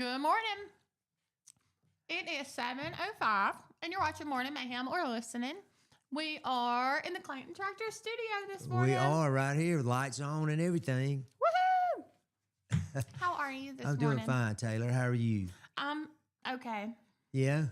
Good morning. It is 7:05, and you're watching Morning Mayhem or listening. We are in the Clayton Tractor studio this morning. We are right here with lights on and everything. Woohoo! How are you this I'm morning? doing fine, Taylor. How are you? Okay. Yeah?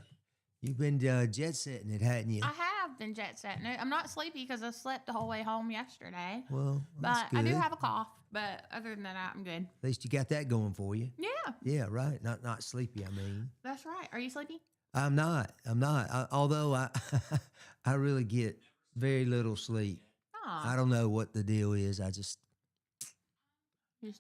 You've been jet setting it, hadn't you? I have been jet setting it. I'm not sleepy because I slept the whole way home yesterday. Well, that's But good. I do have a cough, but other than that, I'm good. At least you got that going for you. Yeah, Yeah, right. Not sleepy, I mean. that's right. Are you sleepy? I'm not. Although I I really get very little sleep. Aw, I don't know what the deal is. you just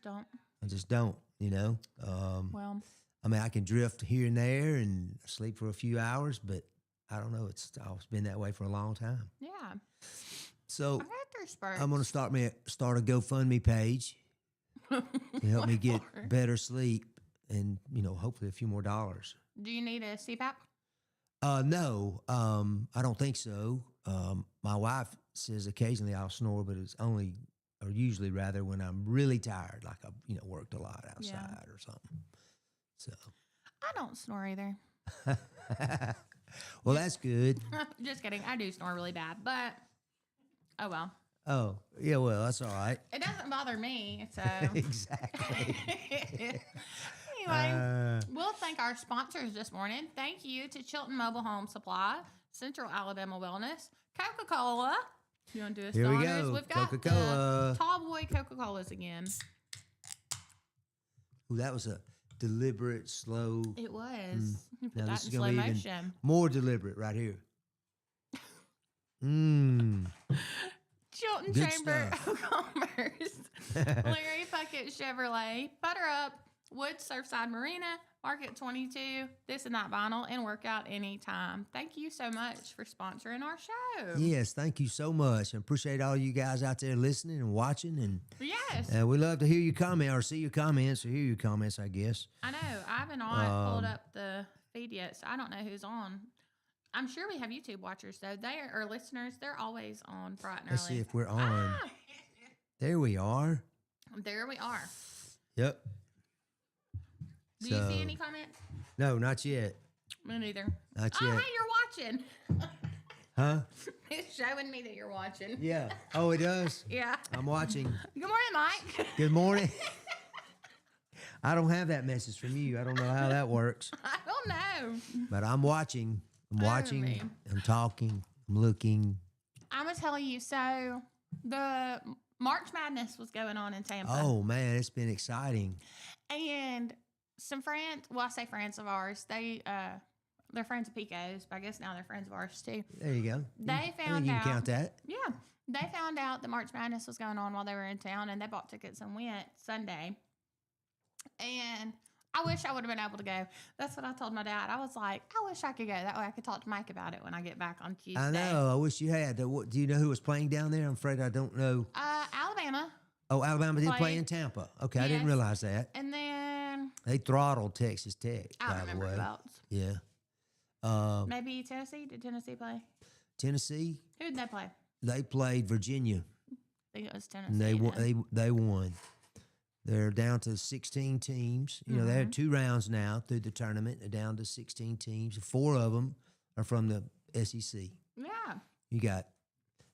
don't. I just don't, you know. Well, I mean, I can drift here and there and sleep for a few hours, but I don't know. It's been that way for a long time. yeah. So I've had through spurts. I'm gonna start a GoFundMe page to help me get Whatever. better sleep and hopefully a few more dollars. Do you need a CPAP? No, I don't think so. My wife says occasionally I'll snore, but it's only or usually rather when I'm really tired, like I've worked a lot outside or something. So I don't snore either. well, that's good. Just kidding. I do snore really bad, but oh well. Oh yeah, well that's all right. It doesn't bother me. So Exactly. anyway, we'll thank our sponsors this morning. Thank you to Chilton Mobile Home Supply, Central Alabama Wellness, Coca-Cola. You want to do a Here we starters? go. We've got Coca-Cola. the Tall Boy Coca-Colas again. Ooh, that was a deliberate, slow. It was. You put Now that this in is slow gonna be even motion. more deliberate right here. Mmm. Chilton Good Chamber stuff. of Commerce, Larry Puckett Chevrolet, Butter Up, Wood Surfside Marina, Market 22, This and That Vinyl, and Workout Anytime. Thank you so much for sponsoring our show. Yes, thank you so much. I appreciate all you guys out there listening and watching. And Yes. we love to hear your comment or see your comments or hear your comments, I guess. I know. I haven't pulled up the feed yet, so I don't know who's on. I'm sure we have YouTube watchers, though. Or listeners. They're always on bright and Let's see early. if we're on. Ah, There we are. there we are. Yep. Do you see any comments? No, not yet. Me neither. Not Oh, yet. hey, you're watching. Huh? It's showing me that you're watching. Yeah. Oh, it does? Yeah. I'm watching. Good morning, Mike. Good morning. I don't have that message from you. I don't know how that works. I don't know. But I'm watching. I'm watching. me. I'm talking. I'm looking. I'm going to tell you. So, the March Madness was going on in Tampa. Oh, man, it's been exciting. And some friends, well, I say friends of ours, they're friends of Pico's, but I guess now they're friends of ours too. There you go. They I think found you out. can count that. Yeah. They found out that March Madness was going on while they were in town, and they bought tickets and went Sunday. And I wish I would have been able to go. That's what I told my dad. I was like, I wish I could go. That way I could talk to Mike about it when I get back on Tuesday. I know. I wish you had. Do you know who was playing down there? I'm afraid I don't know. Alabama. Oh, Alabama did play Played. in Tampa. Okay, I didn't Yes. realize that. And then They throttled Texas Tech, I by don't the remember way. who else. Yeah. Maybe Tennessee. Did Tennessee play? Tennessee, Who did they play? they played Virginia. I think it was Tennessee. And they won. then. They won. They're down to 16 teams. You know, they had 2 rounds now through the tournament. They're down to 16 teams. 4 of them are from the SEC. Yeah. You got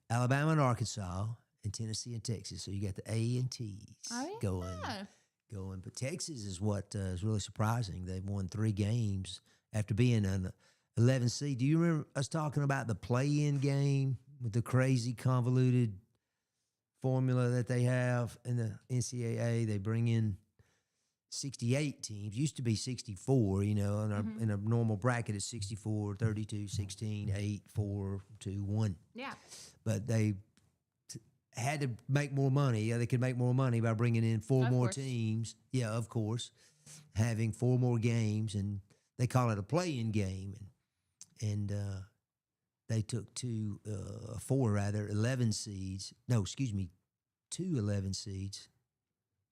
Alabama and Arkansas, and Tennessee and Texas. So you got the A and T's Oh, going. yeah. But Texas is what is really surprising. They've won 3 games after being an 11 seed. Do you remember us talking about the play-in game with the crazy convoluted formula that they have in the NCAA? They bring in 68 teams. Used to be 64, in a normal bracket it's 64, 32, 16, 8, 4, 2, 1. Yeah. But they had to make more money. Yeah, they could make more money by bringing in 4 Of more course. teams. Yeah, of course. Having 4 more games, and they call it a play-in game. And they took 11 seeds. No, excuse me, 2 11 seeds.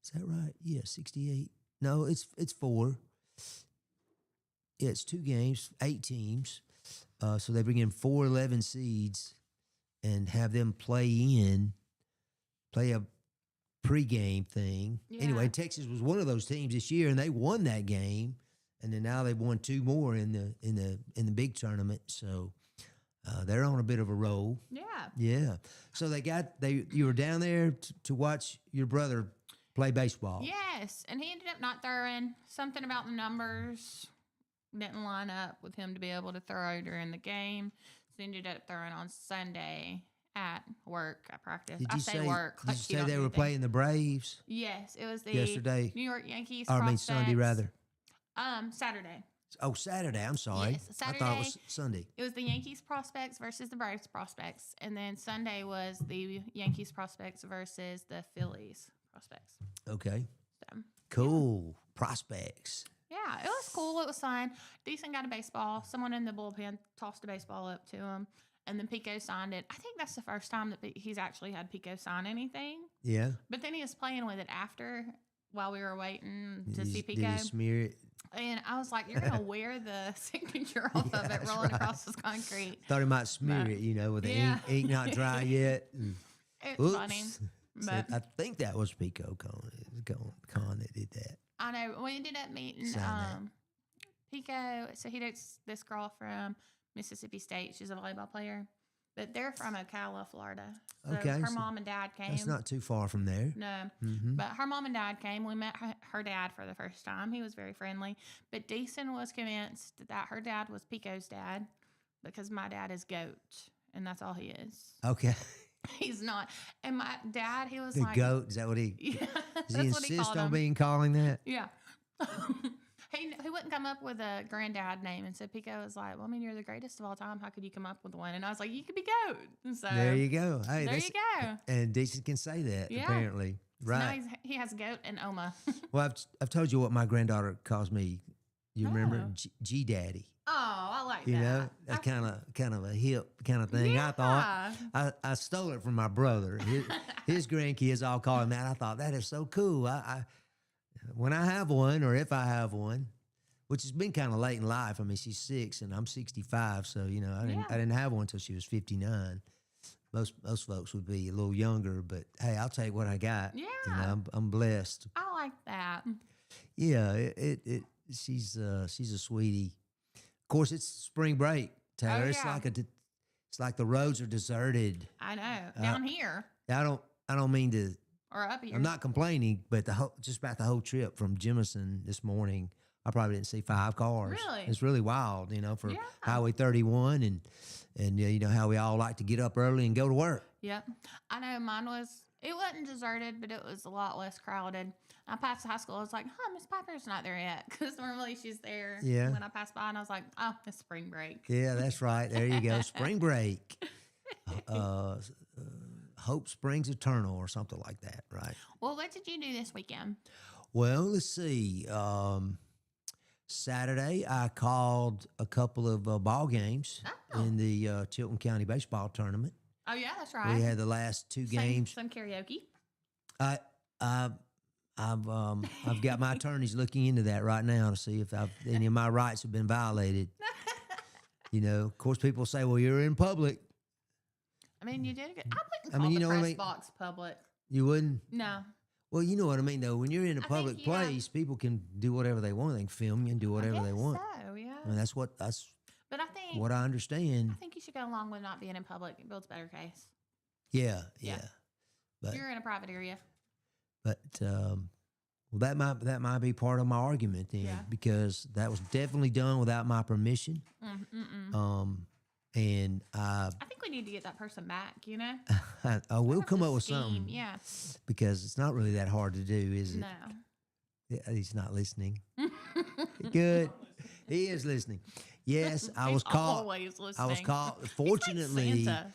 Is that right? Yeah, 68. No, it's 4. Yeah, it's 2 games, 8 teams. So they bring in 4 11 seeds and have them play a pregame thing. Yeah. Anyway, Texas was one of those teams this year, and they won that game. and then now they've won 2 more in the big tournament. So they're on a bit of a roll. Yeah. Yeah. So you were down there to watch your brother play baseball. Yes, and he ended up not throwing. Something about the numbers didn't line up with him to be able to throw during the game. So he ended up throwing on Sunday at work at practice. Did I you say say work. Did Like you he say don't they do were anything. playing the Braves Yes, it was the yesterday? New York Yankees. Or I mean Sunday prospects. rather. Saturday. Oh, Saturday. I'm sorry. Yes, I thought it Saturday. was Sunday. It was the Yankees prospects versus the Braves prospects, and then Sunday was the Yankees prospects versus the Phillies prospects. Okay. So, Cool. Prospects. yeah, it was cool. It was fun. Decent got a baseball. Someone in the bullpen tossed a baseball up to him, and then Pico signed it. I think that's the first time that he's actually had Pico sign anything. Yeah. But then he was playing with it after while we were waiting to see Did Pico. he smear it? And I was like, you're going to wear the signature off of it that's rolling right. across this concrete. Thought he might smear But- it, with the Yeah. ink not dry yet. It's Oops. funny. So But I think that was Pico Con that did that. I know we ended up meeting Signed Pico. So he dates this girl from Mississippi State. She's a volleyball player, but they're from Ocala, Florida. So Okay, her so mom and dad came. That's not too far from there. No, Mm-hmm. but her mom and dad came. We met her dad for the first time. He was very friendly. But Deason was convinced that her dad was Pico's dad because my dad is goat, and that's all he is. Okay. He's not. And my dad, he was The like, goat. Is that what he? Yeah, Does that's he what he insist called on him. being calling that? Yeah. He wouldn't come up with a granddad name. And so Pico was like, well, I mean, you're the greatest of all time. How could you come up with one? And I was like, you could be goat. And so There you go. Hey, there you go. And Decent can say that Yeah. apparently, So now right? he has goat and Oma. Well, I've told you what my granddaughter calls me. You remember Oh. G Daddy? Oh, I like You that. know, that's kind of a hip kind of thing. I thought I stole it from my brother. His grandkids all call him that. I thought that is so cool. I when I have one, or if I have one, which has been kind of late in life. I mean, she's 6 and I'm 65, so I didn't have one until she was 59. Most folks would be a little younger, but hey, I'll take what I got. Yeah. I'm blessed. I like that. Yeah, she's a sweetie. Of course, it's spring break, Taylor. Oh, It's yeah. it's like the roads are deserted. I know. Down here I don't mean to. or up here. I'm not complaining, but just about the whole trip from Jemison this morning, I probably didn't see 5 cars. Really? It's really wild, for Yeah. Highway 31, and you know how we all like to get up early and go to work. Yep. I know mine it wasn't deserted, but it was a lot less crowded. I passed the high school. I was like, Miss Piper's not there yet. Because normally she's there Yeah. when I pass by. And I was like, oh, it's spring break. Yeah, that's right. There you go. Spring break. Hope springs eternal, or something like that, right? Well, what did you do this weekend? Well, let's see. Saturday, I called a couple of ball games Oh. in the Chilton County baseball tournament. Oh, yeah, that's right. We had the last 2 games. Some karaoke. I've got my attorneys looking into that right now to see if any of my rights have been violated. Of course, people say, "Well, you're in public." I mean, you did good. I wouldn't I call mean, you the know what I press mean? box public. You wouldn't. No. Well, you know what I mean, though. When you're in a I public think, yeah. place, people can do whatever they want. They can film you and do whatever they want. So, yeah. I mean, that's But I think what I understand. you should go along with not being in public. It builds a better case. Yeah. Yeah. But You're in a private area. well, that might be part of my argument then, Yeah. because that was definitely done without my permission. And I think we need to get that person back, I will Have come to up with scheme, something, Yeah. because it's not really that hard to do, is it? No. Yeah, he's not listening. Good. He is listening. Yes, I was He's caught. always I was listening. caught. He's like Fortunately, Santa.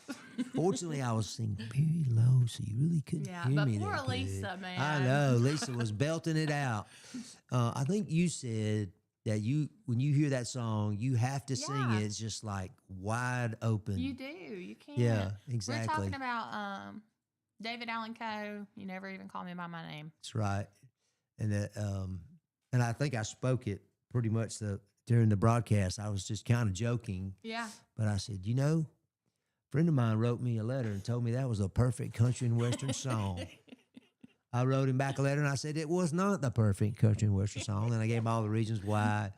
fortunately, I was singing very low, so you really couldn't Yeah, hear but me poor that good. Lisa, I man. know. Lisa was belting it out. I think you said that when you hear that song, you have to sing Yeah. it. It's just like wide open. You do. You can't. Yeah, We're exactly. talking about David Allen Coe. You never even call me by my name. That's right. And and I think I spoke it pretty much during the broadcast. I was just kind of joking, Yeah. but I said, a friend of mine wrote me a letter and told me that was a perfect country and western song. I wrote him back a letter and I said it was not the perfect country and western song, and I gave him all the reasons why.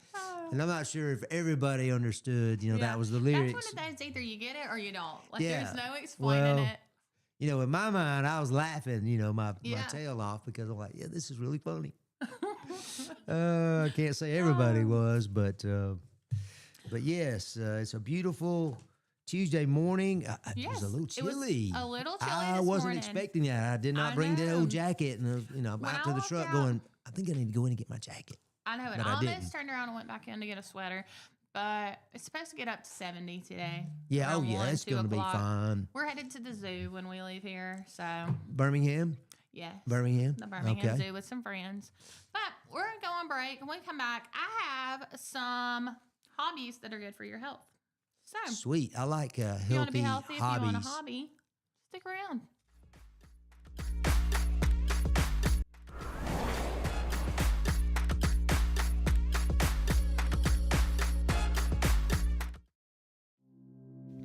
And I'm not sure if everybody understood, that was the lyrics. That's one of those, either you get it or you don't. Like, Yeah. there's no explaining it. In my mind, I was laughing, my tail off because I'm like, yeah, this is really funny. I can't say everybody was, but yes, it's a beautiful Tuesday morning. It was a little chilly. It was a little chilly I this wasn't morning. expecting that. I did not bring the old jacket, and I'm out to the truck going, I think I need to go in and get my jacket. I know, and I almost turned around and went back in to get a sweater, but it's supposed to get up to 70 today. Yeah, it's going to be fine. We're headed to the zoo when we leave here, so. Birmingham? Yes. Birmingham? The Birmingham Zoo with some friends. But we're going to go on break. When we come back, I have some hobbies that are good for your health. So. Sweet. I like healthy hobbies. You want to be healthy? If you want a hobby, stick around.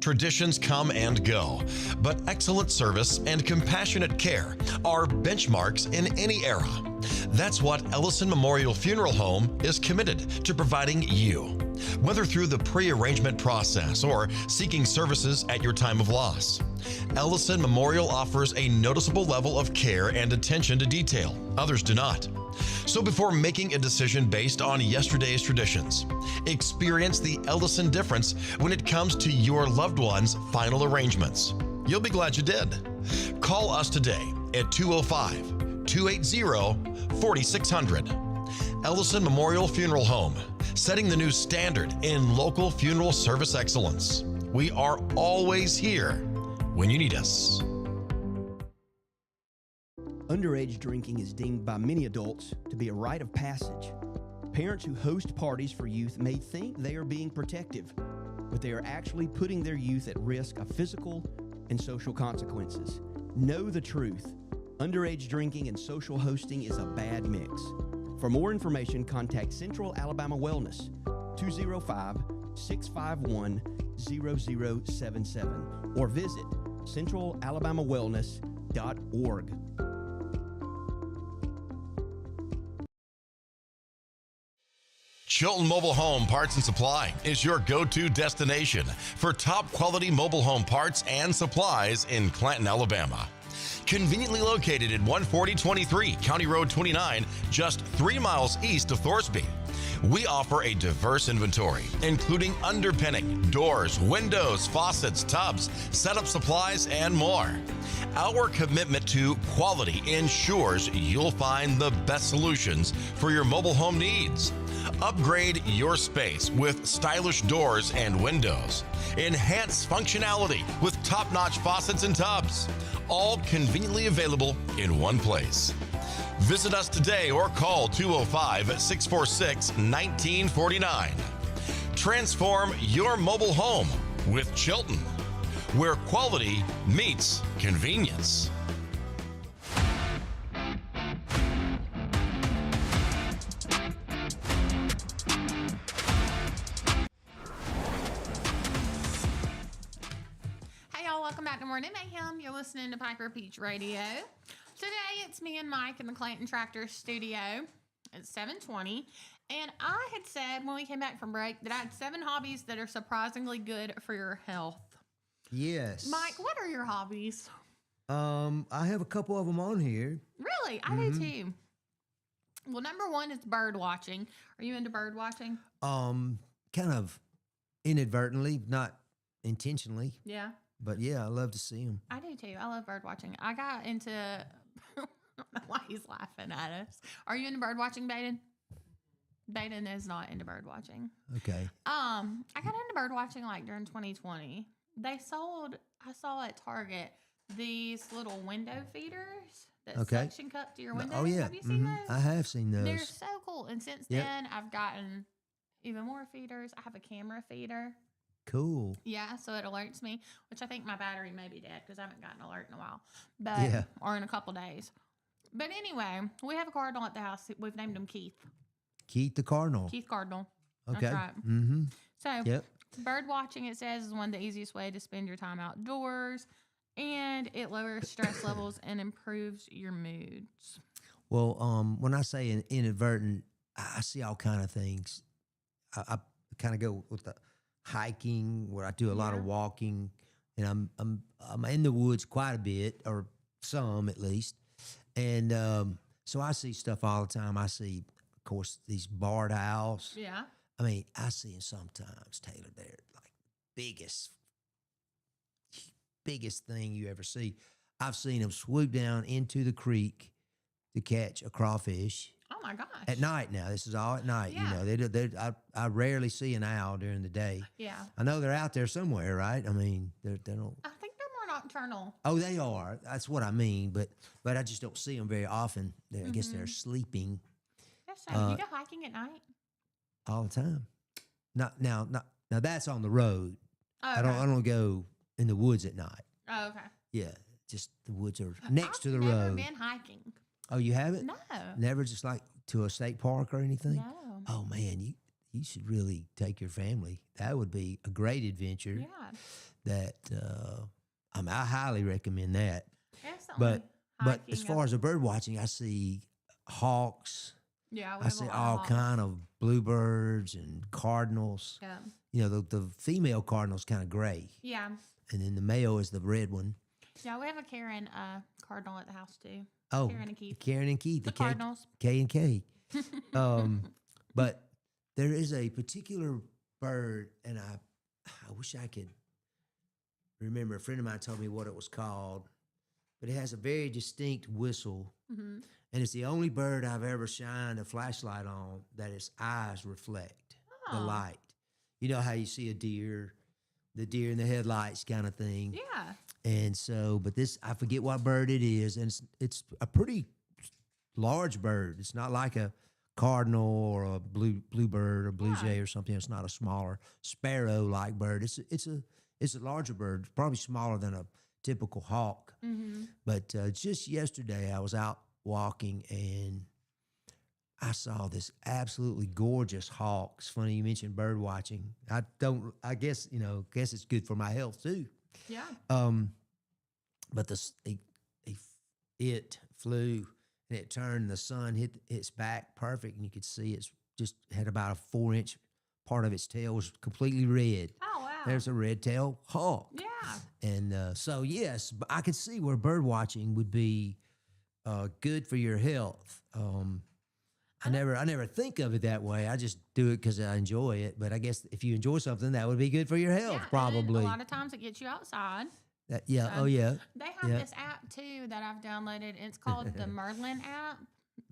Traditions come and go, but excellent service and compassionate care are benchmarks in any era. That's what Ellison Memorial Funeral Home is committed to providing you, whether through the pre-arrangement process or seeking services at your time of loss. Ellison Memorial offers a noticeable level of care and attention to detail. Others do not. So before making a decision based on yesterday's traditions, experience the Ellison difference when it comes to your loved one's final arrangements. You'll be glad you did. Call us today at 205-280-4600. Ellison Memorial Funeral Home, setting the new standard in local funeral service excellence. We are always here when you need us. Underage drinking is deemed by many adults to be a rite of passage. Parents who host parties for youth may think they are being protective, but they are actually putting their youth at risk of physical and social consequences. Know the truth. Underage drinking and social hosting is a bad mix. For more information, contact Central Alabama Wellness, 205-651-0077, or visit centralalabamawellness.org. Chilton Mobile Home Parts and Supply is your go-to destination for top quality mobile home parts and supplies in Clanton, Alabama. Conveniently located at 14023 County Road 29, just 3 miles east of Thorsby. We offer a diverse inventory, including underpinning, doors, windows, faucets, tubs, setup supplies, and more. Our commitment to quality ensures you'll find the best solutions for your mobile home needs. Upgrade your space with stylish doors and windows. Enhance functionality with top-notch faucets and tubs. All conveniently available in one place. Visit us today or call 205-646-1949. Transform your mobile home with Chilton, where quality meets convenience. Welcome back to Morning Mayhem. You're listening to Piper Peach Radio. Today, it's me and Mike in the Clanton Tractor studio. It's 7:20. And I had said when we came back from break that I had 7 hobbies that are surprisingly good for your health. Yes. Mike, what are your hobbies? I have a couple of them on here. Really? I do too. Well, number 1 is bird watching. Are you into bird watching? Kind of inadvertently, not intentionally. Yeah. But yeah, I love to see them. I do too. I love bird watching. I got into, I don't know why he's laughing at us. Are you into bird watching, Baden? Baden is not into bird watching. Okay. I got into bird watching like during 2020. I saw at Target these little window feeders that suction cup to your window. Oh yeah. Have you seen those? I have seen those. They're so cool. And since then, I've gotten even more feeders. I have a camera feeder. Cool. Yeah, so it alerts me, which I think my battery may be dead because I haven't gotten an alert in a while, or in a couple days. But anyway, we have a cardinal at the house. We've named him Keith. Keith the Cardinal. Keith Cardinal. Okay. That's right. So, bird watching, it says, is one of the easiest way to spend your time outdoors. and it lowers stress levels and improves your moods. Well, when I say an inadvertent, I see all kind of things. I kind of go with the hiking, where I do a lot of walking, and I'm in the woods quite a bit, or some at least, and so I see stuff all the time. I see, of course, these barred owls. Yeah. I mean, I see them sometimes, Taylor. They're like biggest thing you ever see. I've seen them swoop down into the creek to catch a crawfish. Oh my gosh. At night now. This is all at night. Yeah. You know, I rarely see an owl during the day. Yeah. I know they're out there somewhere, right? I mean, they don't. I think they're more nocturnal. Oh, they are. That's what I mean. But I just don't see them very often. I guess they're sleeping That's so. You go hiking at night? all the time. Now that's on the road. Oh, I don't go in the woods at night. Oh, okay. Yeah, just the woods are next to the I've never road. been hiking. Oh, you haven't? No. Never, just like to a state park or anything? No. Oh man, you should really take your family. That would be a great adventure. Yeah. That I mean, I highly recommend that. Definitely. But as far as the bird watching, I see hawks. yeah, I see all kind of bluebirds and cardinals. Yeah. You know, the female cardinal's kind of gray, Yeah. and then the male is the red one. Yeah, we have a Karen cardinal at the house too. Oh, Karen and Keith. Karen and Keith, The K- Cardinals. K and K. But there is a particular bird, and I wish I could remember. A friend of mine told me what it was called, but it has a very distinct whistle, Mm-hmm. and it's the only bird I've ever shined a flashlight on that its eyes reflect the Oh. light. You know how you see the deer in the headlights kind of thing. Yeah. And so, but this, I forget what bird it is, and it's a pretty large bird. It's not like a cardinal or a bluebird or blue jay or something. It's not a smaller sparrow-like bird. It's a larger bird, probably smaller than a typical hawk. Mm-hmm. But just yesterday, I was out walking and I saw this absolutely gorgeous hawk. It's funny you mentioned bird watching. I guess it's good for my health too. Yeah. But it flew and it turned, and the sun hit its back perfect, and you could see it's just had about a 4-inch part of its tail was completely red. Oh wow. There's a red-tailed hawk. Yeah. And so yes, I could see where bird watching would be good for your health. I never think of it that way. I just do it because I enjoy it. But I guess if you enjoy something, that would be good for your health, Yeah, and probably. a lot of times it gets you outside. Yeah. So, Oh, yeah. They have Yeah. this app too that I've downloaded. And it's called the Merlin app,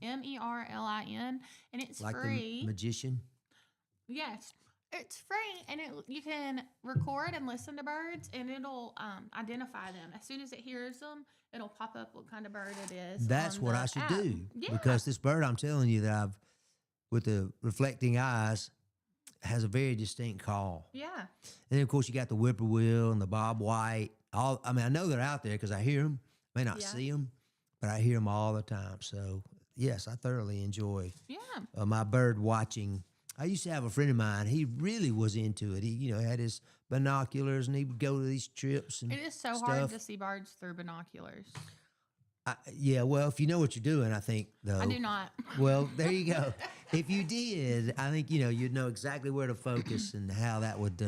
Merlin, and it's Like free. the magician. Yes, it's free, and you can record and listen to birds, and it'll identify them as soon as it hears them. It'll pop up what kind of bird it is. That's on what the I should app. do. Yeah. Because this bird, I'm telling you, that with the reflecting eyes, has a very distinct call. Yeah. And then, of course, you got the whippoorwill and the bob white. I know they're out there because I hear them. May not see them, but I hear them all the time. So, yes, I thoroughly enjoy Yeah. my bird watching. I used to have a friend of mine. He really was into it. He, had his binoculars, and he would go to these trips and It is so stuff. hard to see birds through binoculars. Well, if you know what you're doing, I think, though. I do not. Well, there you go. If you did, I think, you'd know exactly where to focus and how that would,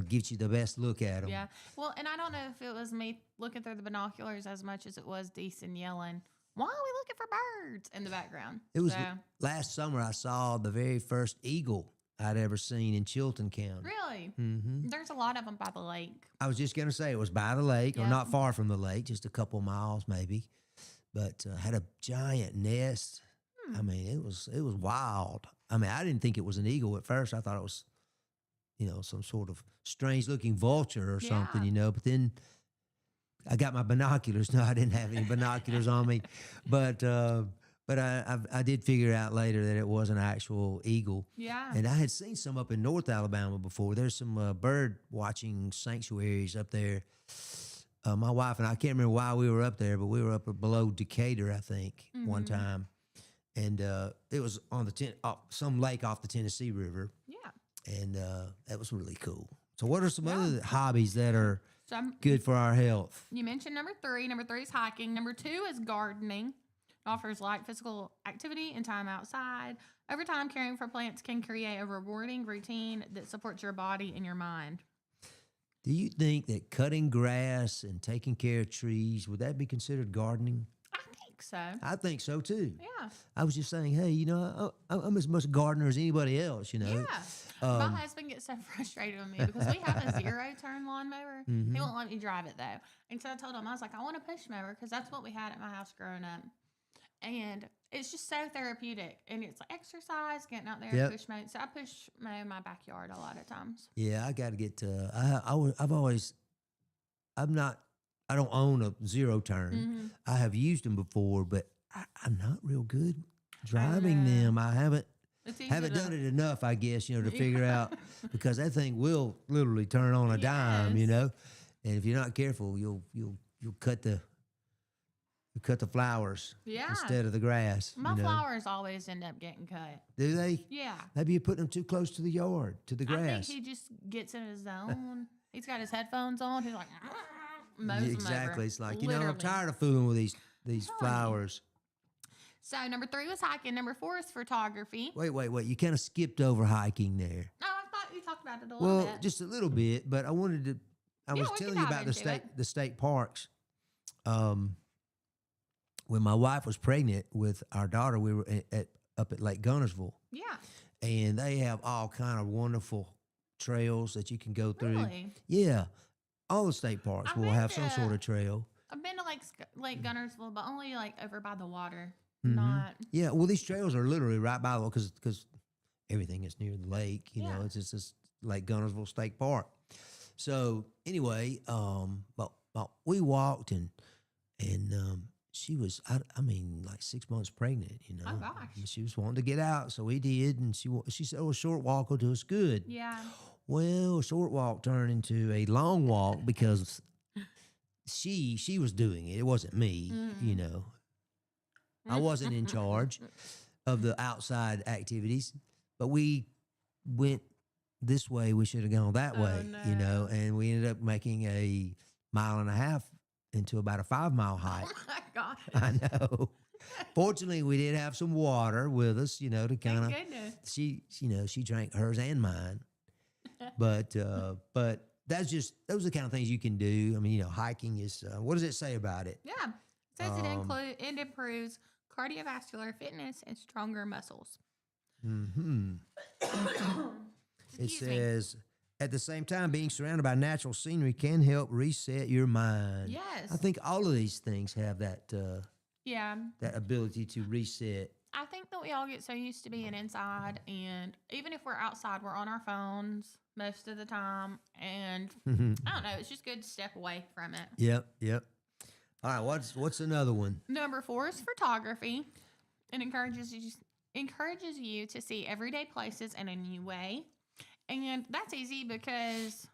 get you the best look at them. Yeah. Well, and I don't know if it was me looking through the binoculars as much as it was Deason yelling, "Why are we looking for birds?" in the background. It was So, last summer I saw the very first eagle I'd ever seen in Chilton County. really? Mm-hmm. There's a lot of them by the lake. I was just going to say it was by the lake, or Yeah. not far from the lake, just a couple miles maybe, but had a giant nest. I mean, it was wild. I mean, I didn't think it was an eagle at first. I thought it was, some sort of strange looking vulture or something, Yeah. But then I got my binoculars. No, I didn't have any binoculars on me, but I did figure out later that it was an actual eagle. Yeah. And I had seen some up in North Alabama before. There's some bird watching sanctuaries up there. My wife and I can't remember why we were up there, but we were up below Decatur, I think, one time. And it was on some lake off the Tennessee River. Yeah. And that was really cool. So, what are some Yeah. other hobbies that are So good for our health? you mentioned number 3. Number 3 is hiking. Number 2 is gardening. It offers light physical activity and time outside. Over time, caring for plants can create a rewarding routine that supports your body and your mind. Do you think that cutting grass and taking care of trees would that be considered gardening? I think so. I think so too. Yeah. I was just saying, hey, I'm as much a gardener as anybody else. Yeah. Um, My husband gets so frustrated with me because we have a 0-turn lawnmower. Mhm. He won't let me drive it though. And so I told him, I was like, I want a push mower because that's what we had at my house growing up. And it's just so therapeutic. And it's like exercise, getting out there Yep. and push mow. So I push mow in my backyard a lot of times. Yeah, I got to get to. I don't own a 0-turn. Mm-hmm. I have used them before, but I'm not real good driving know. them. I haven't It's easy haven't to- done it enough, I guess, to figure out because that thing will literally turn on a dime, Yes. And if you're not careful, you'll cut the flowers Yeah. instead of the grass. My flowers always end up getting cut. Do they? Yeah. Maybe you're putting them too close to the yard, to the I grass. think he just gets in his zone. He's got his headphones on. He's like, mows them Exactly. over. It's like, I'm Literally. tired of fooling with these telling you. flowers. So number 3 was hiking. Number 4 is photography. Wait. You kind of skipped over hiking there. No, I thought you talked about it a little Well, bit. just a little bit, but I wanted to. I Yeah, was we can telling you dive about into it. the state parks. When my wife was pregnant with our daughter, we were up at Lake Gunnersville, Yeah. and they have all kind of wonderful trails that you can go through. Really? Yeah, all the state parks I've will been have some to- sort of trail. I've been to Lake Gunnersville, but only like over by the water. Mhm. Not. Yeah, well, these trails are literally right by the because everything is near the lake. Yeah. It's just this Lake Gunnersville State Park. So anyway, but we walked and she was like 6 months pregnant. Oh, gosh. And she was wanting to get out, so we did, and she said, "Oh, a short walk will do us good." Yeah. Well, a short walk turned into a long walk because she was doing it. It wasn't me. Mm. I wasn't in charge of the outside activities, but we went this way. We should have gone that Oh, way, no. and we ended up making a 1.5 miles into about a 5-mile hike. Oh my gosh. I know. Fortunately, we did have some water with us, to kind Thank of. goodness. She drank hers and mine, but those are the kind of things you can do. I mean, hiking is. What does it say about it? Yeah. It says it improves cardiovascular fitness and stronger muscles. Hmm. It Excuse me. says, at the same time, being surrounded by natural scenery can help reset your mind. Yes. I think all of these things have that Yeah. that ability to reset. I think that we all get so used to being inside, and even if we're outside, we're on our phones most of the time. And I don't know, it's just good to step away from it. Yep. All right, what's another one? Number 4 is photography. It encourages you to see everyday places in a new way. And that's easy because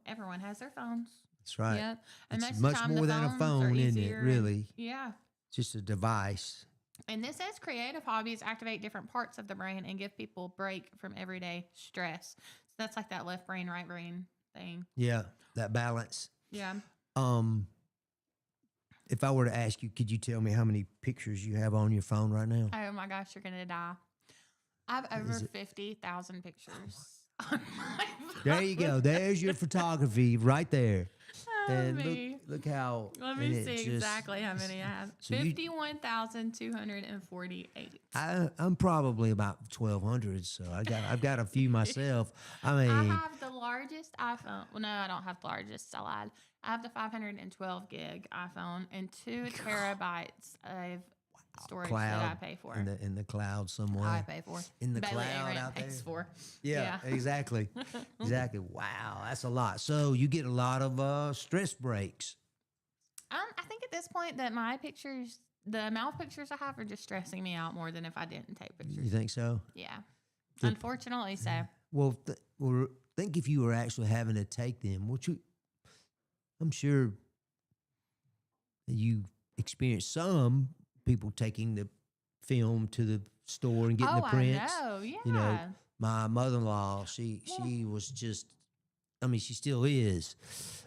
everyone has their phones. That's right. Yeah. And It's most of much the time, more the than a phones phone, are isn't it, easier. really? Yeah. Just a device. And this says creative hobbies activate different parts of the brain and give people a break from everyday stress. So that's like that left brain, right brain thing. Yeah, that balance. Yeah. If I were to ask you, could you tell me how many pictures you have on your phone right now? Oh my gosh, you're going to die. I have over 50,000 pictures on my phone. There you go. There's your photography right there. Oh, And me. look how. Let and me it see just- exactly how many I have. So you- 51,248. I'm probably about 1,200, so I've got a few myself. I mean, I have the largest iPhone. Well, no, I don't have the largest. I lied. I have the 512 gig iPhone and 2 terabytes of storage that I pay for. in the cloud somewhere. I pay for. In the Bailey cloud Aaron out there. pays for. Yeah, exactly. Exactly. Wow, that's a lot. So you get a lot of stress breaks. I think at this point that my pictures, the amount of pictures I have, are just stressing me out more than if I didn't take You pictures. think so? Yeah. Unfortunately, so. Well, think if you were actually having to take them, I'm sure you experienced some people taking the film to the store and getting the prints. I know. Yeah. You know, my mother-in-law, she was just I mean, she still is,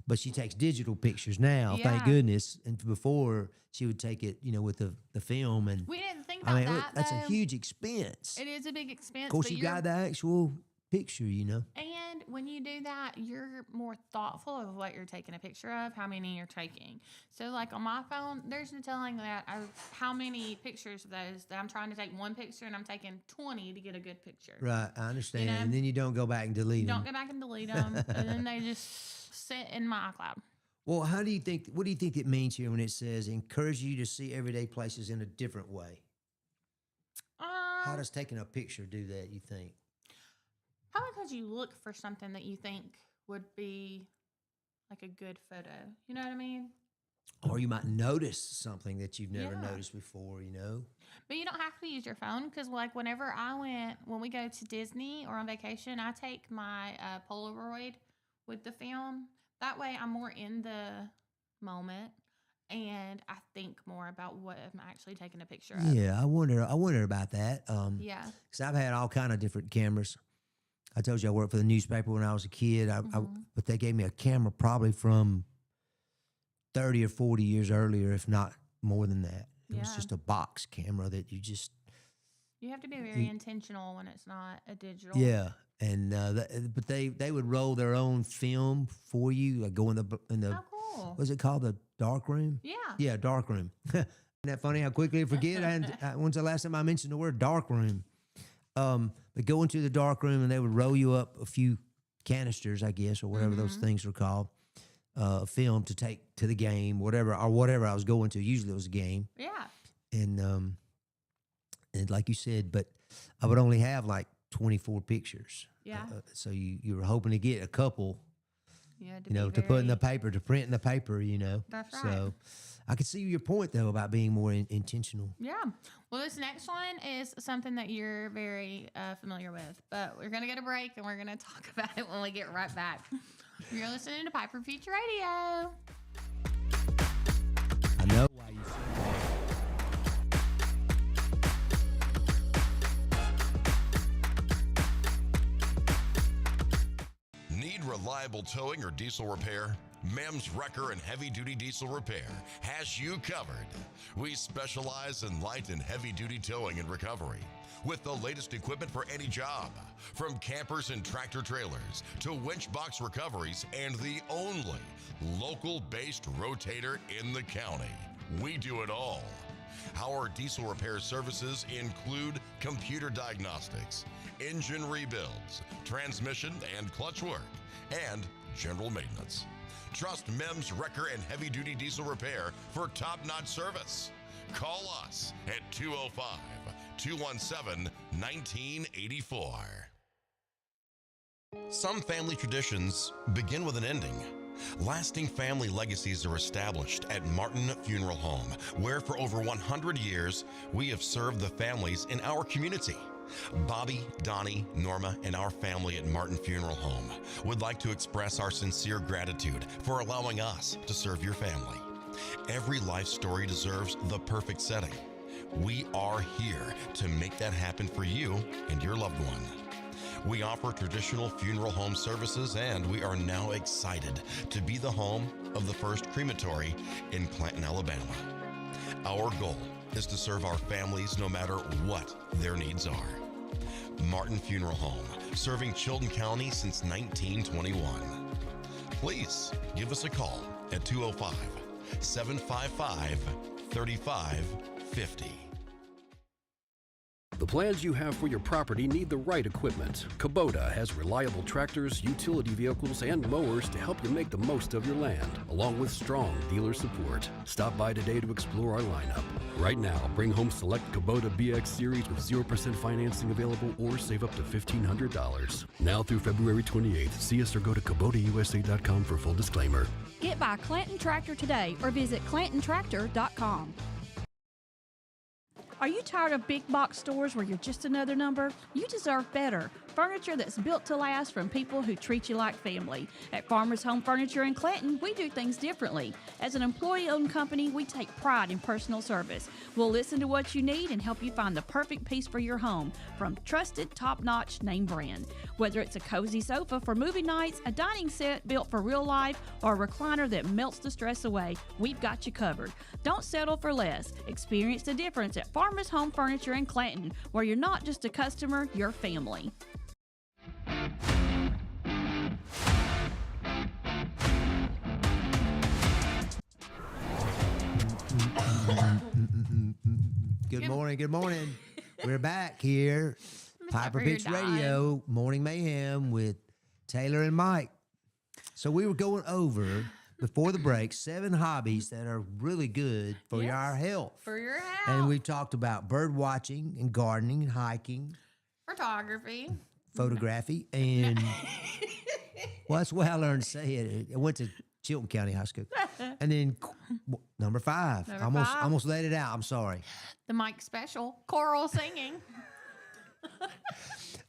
but she takes digital pictures now. Yeah. Thank goodness. And before she would take it, with the film. And We didn't think I about mean, that, that's a though. huge expense. It is a big expense. Of course, but you you're- got the actual picture. And when you do that, you're more thoughtful of what you're taking a picture of, how many you're taking. So, like on my phone, there's no telling that how many pictures of those that I'm trying to take one picture and I'm taking 20 to get a good picture. Right, I understand. know? And then you don't go back and delete them. Don't go back and delete them, and then they just sit in my iCloud. Well, what do you think it means here when it says encourage you to see everyday places in a different way? How does taking a picture do that, you think? Probably because you look for something that you think would be like a good photo. You know what I mean? Or you might notice something that you've never Yeah. noticed before, But you don't have to use your phone because, like, when we go to Disney or on vacation, I take my Polaroid with the film. That way I'm more in the moment and I think more about what I'm actually taking a picture of. Yeah, I wonder about that. Yeah. Because I've had all kind of different cameras. I told you I worked for the newspaper when I was a kid, but they gave me a camera probably from 30 or 40 years earlier, if not more than that. It was Yeah. just a box camera that you have to be very intentional when it's not a digital. yeah. And but they would roll their own film for you, like go in the Oh, cool. what's it called, the dark room? Yeah. Yeah, dark room. Isn't that funny how quickly I forget? When's the last time I mentioned the word dark room? But go into the dark room and they would roll you up a few canisters, I guess, or whatever those things are called, film to take to the game, whatever I was going to. Usually it was a game. Yeah. And like you said, but I would only have like 24 pictures. Yeah. So you were hoping to get a couple, Yeah. to put in the paper, to print in the paper, That's right. So I could see your point, though, about being more intentional. Yeah. Well, this next one is something that you're very familiar with, but we're going to get a break and we're going to talk about it when we get right back. You're listening to Piper Future Radio. I know why you said that. Need reliable towing or diesel repair? Mem's Wrecker and Heavy Duty Diesel Repair has you covered. We specialize in light and heavy duty towing and recovery with the latest equipment for any job, from campers and tractor trailers to winch box recoveries, and the only local-based rotator in the county. We do it all. Our diesel repair services include computer diagnostics, engine rebuilds, transmission and clutch work, and general maintenance. Trust Mem's Wrecker and Heavy Duty Diesel Repair for top-notch service. Call us at 205-217-1984. Some family traditions begin with an ending. Lasting family legacies are established at Martin Funeral Home, where for over 100 years, we have served the families in our community. Bobby, Donnie, Norma, and our family at Martin Funeral Home would like to express our sincere gratitude for allowing us to serve your family. Every life story deserves the perfect setting. We are here to make that happen for you and your loved one. We offer traditional funeral home services, and we are now excited to be the home of the first crematory in Clanton, Alabama. Our goal is to serve our families no matter what their needs are. Martin Funeral Home, serving Chilton County since 1921. Please give us a call at 205-755-3550. The plans you have for your property need the right equipment. Kubota has reliable tractors, utility vehicles, and mowers to help you make the most of your land, along with strong dealer support. Stop by today to explore our lineup. Right now, bring home select Kubota BX Series with 0% financing available or save up to $1,500. Now through February 28th, see us or go to KubotaUSA.com for full disclaimer. Get by Clanton Tractor today or visit ClantonTractor.com. Are you tired of big box stores where you're just another number? You deserve better. furniture that's built to last from people who treat you like family. At Farmers Home Furniture in Clanton, we do things differently. As an employee-owned company, we take pride in personal service. We'll listen to what you need and help you find the perfect piece for your home from trusted, top-notch name brand. Whether it's a cozy sofa for movie nights, a dining set built for real life, or a recliner that melts the stress away, we've got you covered. Don't settle for less. Experience the difference at Farmers Home Furniture in Clanton, where you're not just a customer, you're family. Good morning. Good morning. We're back here. Piper Pitch Radio, Morning Mayhem with Taylor and Mike. So we were going over before the break 7 hobbies that are really good for our health. For your health. And we talked about bird watching and gardening and hiking, photography, and well, that's the way I learned to say it. I went to Chilton County High School. And then number 5. Almost let it out. I'm sorry. The Mike Special, choral singing.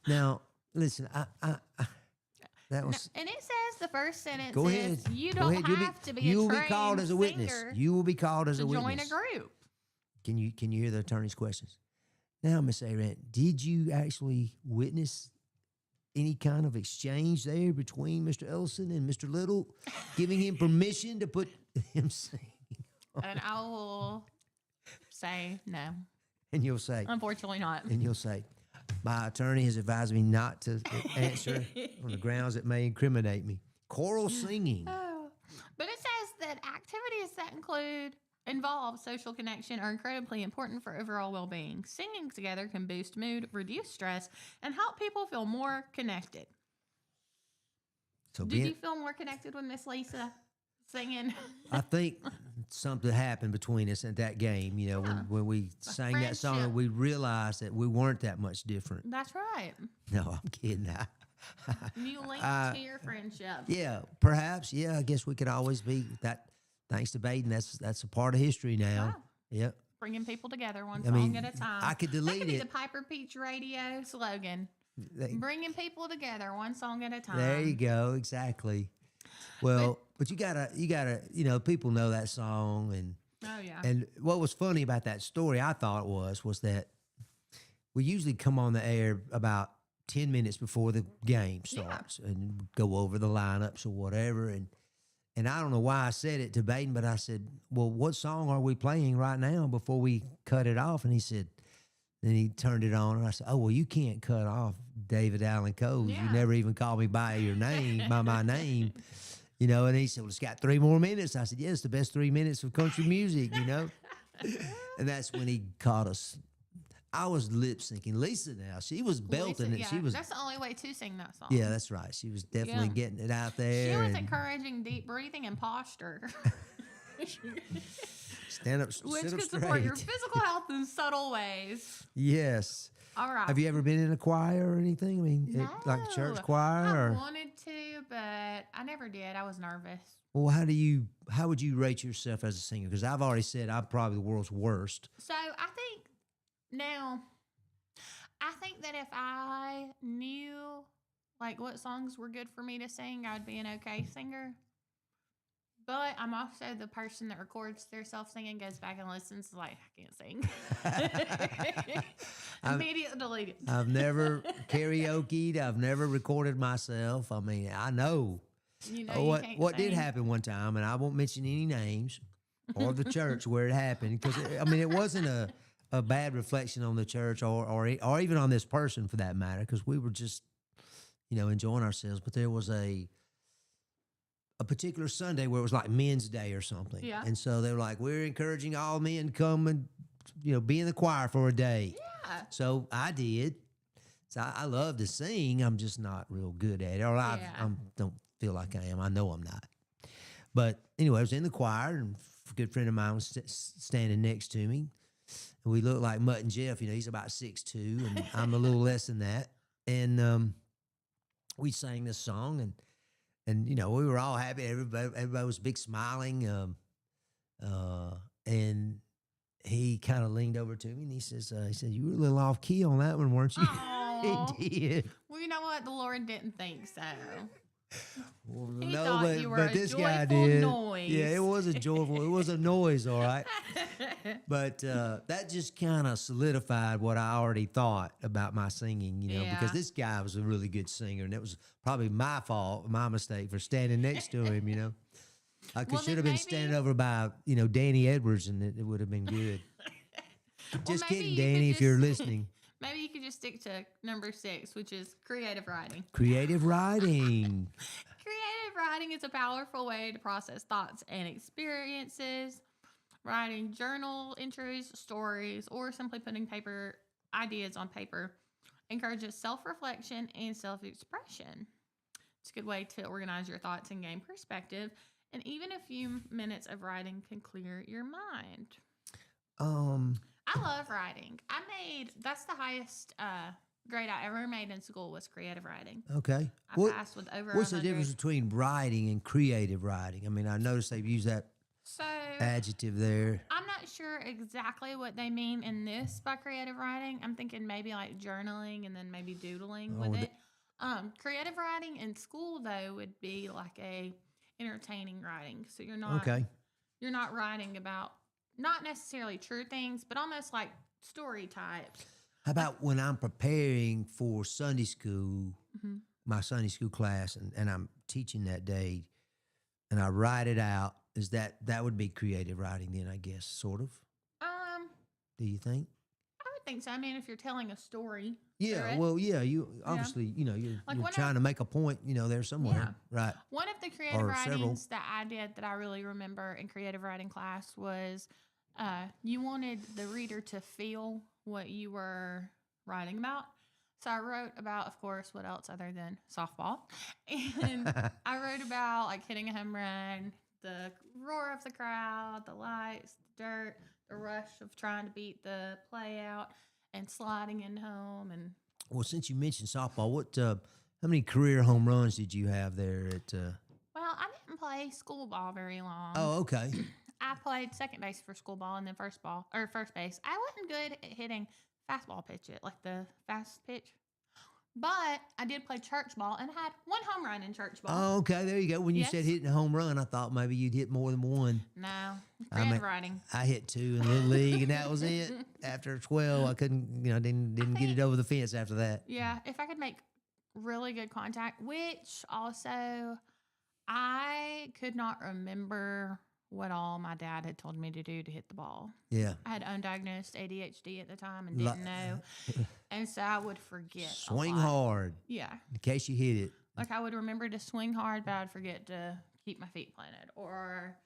Now, listen, that was. And it says the first sentence Go ahead. is you Go don't ahead. have to be You a will trained be called as a witness. singer You will be called as to a witness. join a group. Can you hear the attorney's questions? Now, Miss Arant, did you actually witness any kind of exchange there between Mr. Ellison and Mr. Little, giving him permission to put him singing? And I will say no. And you'll say, Unfortunately not. and you'll say, my attorney has advised me not to answer on the grounds it may incriminate me. Choral singing. Oh. But it says that activities that involve social connection are incredibly important for overall well-being. Singing together can boost mood, reduce stress, and help people feel more connected. So Did you feel more connected with Miss Lisa singing? I think something happened between us at that game, when we sang that song, and we realized that we weren't that much different. That's right. No, I'm kidding. You linked to your friendship. Yeah, perhaps. Yeah, I guess we could always be that. Thanks to Baden, that's a part of history now. Yeah. Yep. Bringing people together one song at a time. I could delete that could be it. the Piper Peach Radio slogan. Bringing people together one song at a time. There you go. Exactly. Well, but you gotta, people know that song, and oh yeah. And what was funny about that story, I thought was that we usually come on the air about 10 minutes before the game starts and go over the lineups or whatever, and I don't know why I said it to Baden, but I said, well, what song are we playing right now before we cut it off? And he said, then he turned it on, and I said, oh, well, you can't cut off David Allen Coles. Yeah. You never even called me by your name, by my name. And he said, well, it's got 3 more minutes. I said, yeah, it's the best 3 minutes of country music, And that's when he caught us. I was lip syncing. Lisa now, she was belting it. Yeah, She was. that's the only way to sing that song. Yeah, that's right. She was definitely getting it out there. She was and encouraging deep breathing and posture. stand up, Which sit up can support straight. your physical health in subtle ways. Yes. All right. Have you ever been in a choir or anything? I mean, like a church choir? I Or wanted to, but I never did. I was nervous. well, how would you rate yourself as a singer? Because I've already said I'm probably the world's worst. So I think that if I knew like what songs were good for me to sing, I would be an okay singer. But I'm also the person that records their self singing, goes back and listens, is like, I can't sing. Immediately deleted. I've never karaoke'd. I've never recorded myself. I mean, I know. You can't What did sing. happen one time, and I won't mention any names or the church where it happened, because it wasn't a bad reflection on the church or even on this person for that matter, because we were just enjoying ourselves. But there was a particular Sunday where it was like Men's Day or something, Yeah. and so they were like, we're encouraging all men to come and be in the choir for a day. Yeah. So I did. So I love to sing. I'm just not real good at it, or I don't feel like I am. I know I'm not. But anyway, I was in the choir, and a good friend of mine was standing next to me. And we looked like Mutt and Jeff. He's about 6'2", and I'm a little less than that. And we sang this song, and we were all happy. Everybody was big smiling. And he kind of leaned over to me, and he said, you were a little off key on that one, weren't you? Aw. He did. Well, you know like the Lord didn't think so. Well, He no, thought but, you were but a this guy joyful did. noise. Yeah, it was a joyful. It was a noise, all right. But that just kind of solidified what I already thought about my singing, because Yeah. this guy was a really good singer, and it was probably my fault, my mistake for standing next to him. I Well, should then have been maybe- standing over by, Danny Edwards, and it would have been good. Just maybe kidding, you could Danny, if you're just- listening. Maybe you could just stick to number 6, which is creative writing. Creative writing. Creative writing is a powerful way to process thoughts and experiences. Writing journal entries, stories, or simply putting ideas on paper encourages self-reflection and self-expression. It's a good way to organize your thoughts and gain perspective. And even a few minutes of writing can clear your mind. I love writing. That's the highest grade I ever made in school was creative writing. Okay. I passed with over What's the 100. difference between writing and creative writing? I mean, I noticed they've used that So adjective there. I'm not sure exactly what they mean in this by creative writing. I'm thinking maybe like journaling and then maybe doodling with it. Creative writing in school though would be like a entertaining writing. So you're not writing about not necessarily true things, but almost like story types. How about when I'm preparing for Sunday school, my Sunday school class, and I'm teaching that day, and I write it out? Is that would be creative writing then? I guess, sort of. Do you think? I would think so. I mean, if you're telling a story. Yeah. through it. Well, yeah. You obviously, you're Like you're when trying to make a point, there somewhere, right? One of the creative Or several. writings that I did that I really remember in creative writing class was you wanted the reader to feel what you were writing about. So I wrote about, of course, what else other than softball. And I wrote about like hitting a home run, the roar of the crowd, the lights, the dirt, the rush of trying to beat the play out and sliding in home. And Well, since you mentioned softball, how many career home runs did you have there at? well, I didn't play school ball very long. Oh, okay. I played second base for school ball and then first base. I wasn't good at hitting fastball pitch it, like the fast pitch. But I did play church ball and had one home run in church ball. Oh, okay. There you go. When you said Yes. hitting a home run, I thought maybe you'd hit more than one. No, creative writing. I hit 2 in Little League, and that was it. After 12, I couldn't, didn't get it over the fence after that. Yeah, if I could make really good contact, which also I could not remember what all my dad had told me to do to hit the ball. Yeah. I had undiagnosed ADHD at the time and didn't know. And so I would forget. a Swing lot. hard Yeah. in case you hit it. Like I would remember to swing hard, but I'd forget to keep my feet planted. Or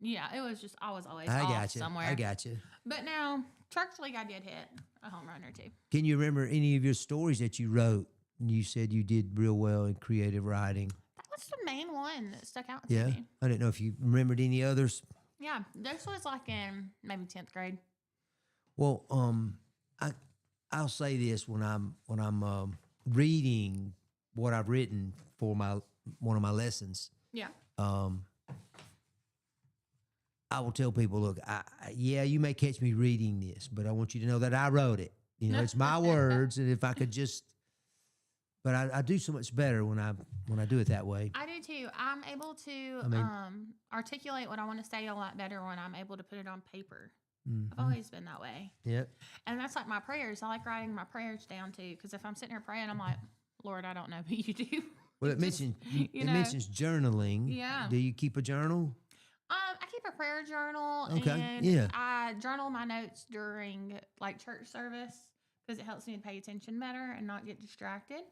it was just, I was always I off got you. somewhere. I got you. But now, church league, I did hit a home run or two. Can you remember any of your stories that you wrote? And you said you did real well in creative writing. That was the main one that stuck out to Yeah. me. I didn't know if you remembered any others. Yeah, this was like in maybe 10th grade. Well, I'll say this when I'm reading what I've written for one of my lessons. Yeah. I will tell people, look, you may catch me reading this, but I want you to know that I wrote it. It's my words, and if I could just, but I do so much better when I do it that way. I do too. I'm able to articulate what I want to say a lot better when I'm able to put it on paper. I've always been that way. Yep. And that's like my prayers. I like writing my prayers down too, because if I'm sitting here praying, I'm like, Lord, I don't know, but you do. Well, it mentions journaling. Yeah. Do you keep a journal? I keep a prayer journal, Okay, and yeah. I journal my notes during like church service because it helps me to pay attention better and not get distracted.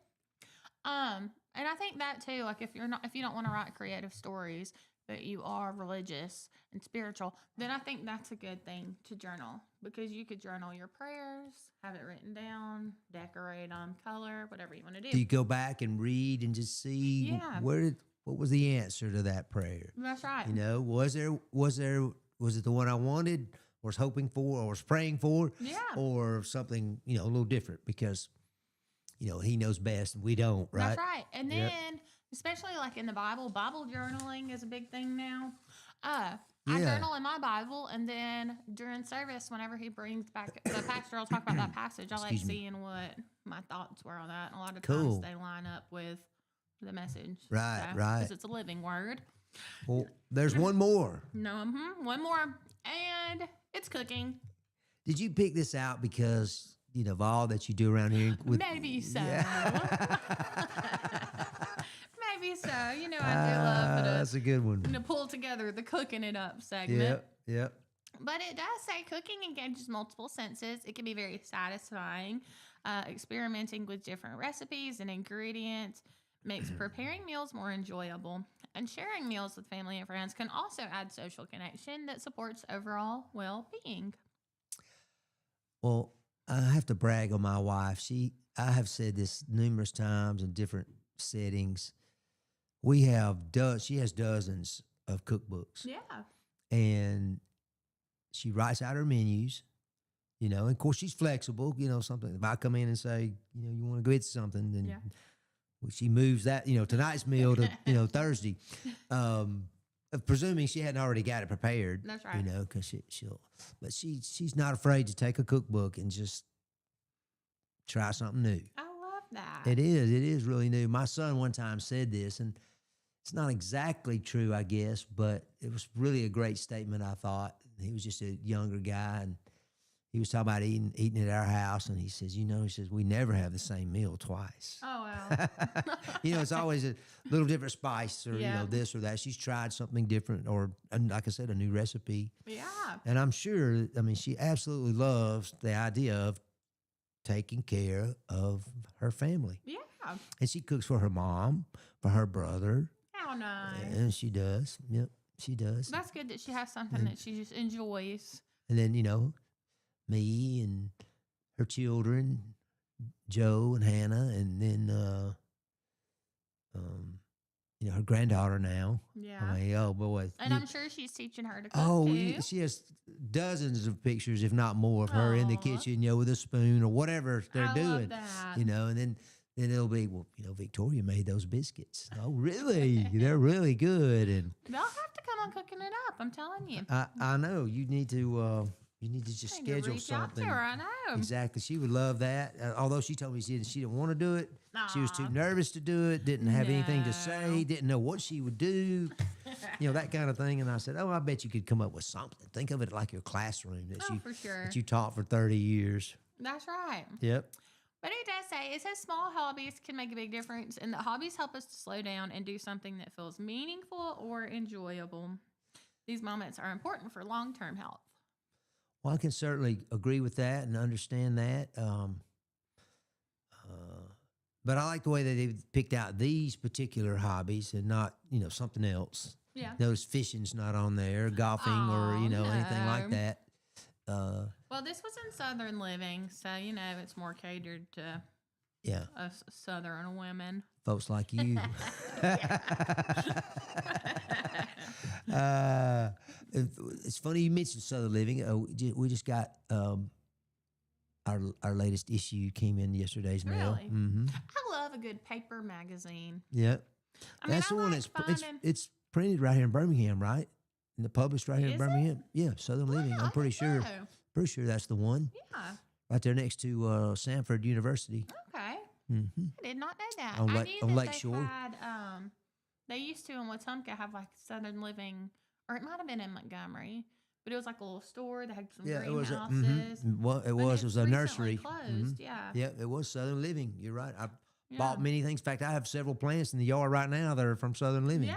And I think that too, like if you don't want to write creative stories, but you are religious and spiritual, then I think that's a good thing to journal, because you could journal your prayers, have it written down, decorate them, color, whatever you want to do. Do you go back and read and just see Yeah. what was the answer to that prayer? That's right. Was it the one I wanted, or was hoping for, or was praying for? Yeah. Or something, a little different, because he knows best and we don't, right? That's right. And then, Yep. especially like in the Bible journaling is a big thing now. I Yeah. journal in my Bible, and then during service, whenever he brings back the pastor, will talk about that passage. I like Excuse me. seeing what my thoughts were on that. And a lot of Cool. times they line up with the message. Right, right. Because it's a living word. Well, there's one more. No, one more, and it's cooking. Did you pick this out because, of all that you do around here? Maybe so. Maybe so. I do love that's a good one. to pull together the cooking it up segment. Yep. But it does say cooking engages multiple senses. It can be very satisfying. Experimenting with different recipes and ingredients makes preparing meals more enjoyable. And sharing meals with family and friends can also add social connection that supports overall well-being. Well, I have to brag on my wife. I have said this numerous times in different settings. She has dozens of cookbooks. Yeah. And she writes out her menus, and of course she's flexible, something. If I come in and say, you want to go get something, then she moves that, tonight's meal to, Thursday. Presuming she hadn't already got it prepared. That's right. Because but she's not afraid to take a cookbook and just try something new. I love that. It is really new. My son one time said this, and it's not exactly true, I guess, but it was really a great statement, I thought. He was just a younger guy, and he was talking about eating at our house, and he says, we never have the same meal twice. Oh, wow. It's always a little different spice or, Yeah. this or that. She's tried something different or, like I said, a new recipe. Yeah. And I'm sure, she absolutely loves the idea of taking care of her family. Yeah. And she cooks for her mom, for her brother. How nice. And she does. Yep, she does. That's good that she has something that she just enjoys. And then, me and her children, Joe and Hannah, and then, her granddaughter now. Yeah. Oh, boy. And I'm sure she's teaching her to cook too. She has dozens of pictures, if not more, of her in the Aw. kitchen, with a spoon or whatever they're I doing. love that. And then it'll be, Victoria made those biscuits. Oh, really? They're really good. And They'll have to come on cooking it up. I'm telling you. I know you need to just Need to schedule reach out to something. her, I know. Exactly. She would love that. Although she told me she didn't want to do it. She was too Aw. nervous to do it. Didn't have anything to No. say. Didn't know what she would do. That kind of thing. And I said, I bet you could come up with something. Think of it like your classroom For sure. that you taught for 30 years. That's right. Yep. But it does say, it says small hobbies can make a big difference, and that hobbies help us to slow down and do something that feels meaningful or enjoyable. These moments are important for long-term health. Well, I can certainly agree with that and understand that. But I like the way that they picked out these particular hobbies and not, something else. Yeah. Notice fishing's not on there, golfing or, Oh, anything like no. that. Well, this was in Southern Living, so, it's more catered to Yeah, us Southern women. folks like you. It's funny you mentioned Southern Living. We just got our latest issue came in yesterday's mail. Really? Mm-hmm. I love a good paper magazine. Yep. I mean, That's I the one like that's finding- it's printed right here in Birmingham, right? And published right here in Is it? Birmingham. Yeah, Southern Living. Wow, I'm I pretty didn't sure. know. Pretty sure that's the one. Yeah. Right there next to Sanford University. Okay. Mm-hmm. I did not know that. On I Lake- knew on that Lake they Shore. had, they used to in Wetumpka have like Southern Living, or it might have been in Montgomery, but it was like a little store that had some Yeah, it was. greenhouses. Well, it But was. it's It was a recently nursery. Closed, Mhm. yeah. Yeah, it was Southern Living. You're right. I Yeah. bought many things. In fact, I have several plants in the yard right now that are from Southern Living. Yeah.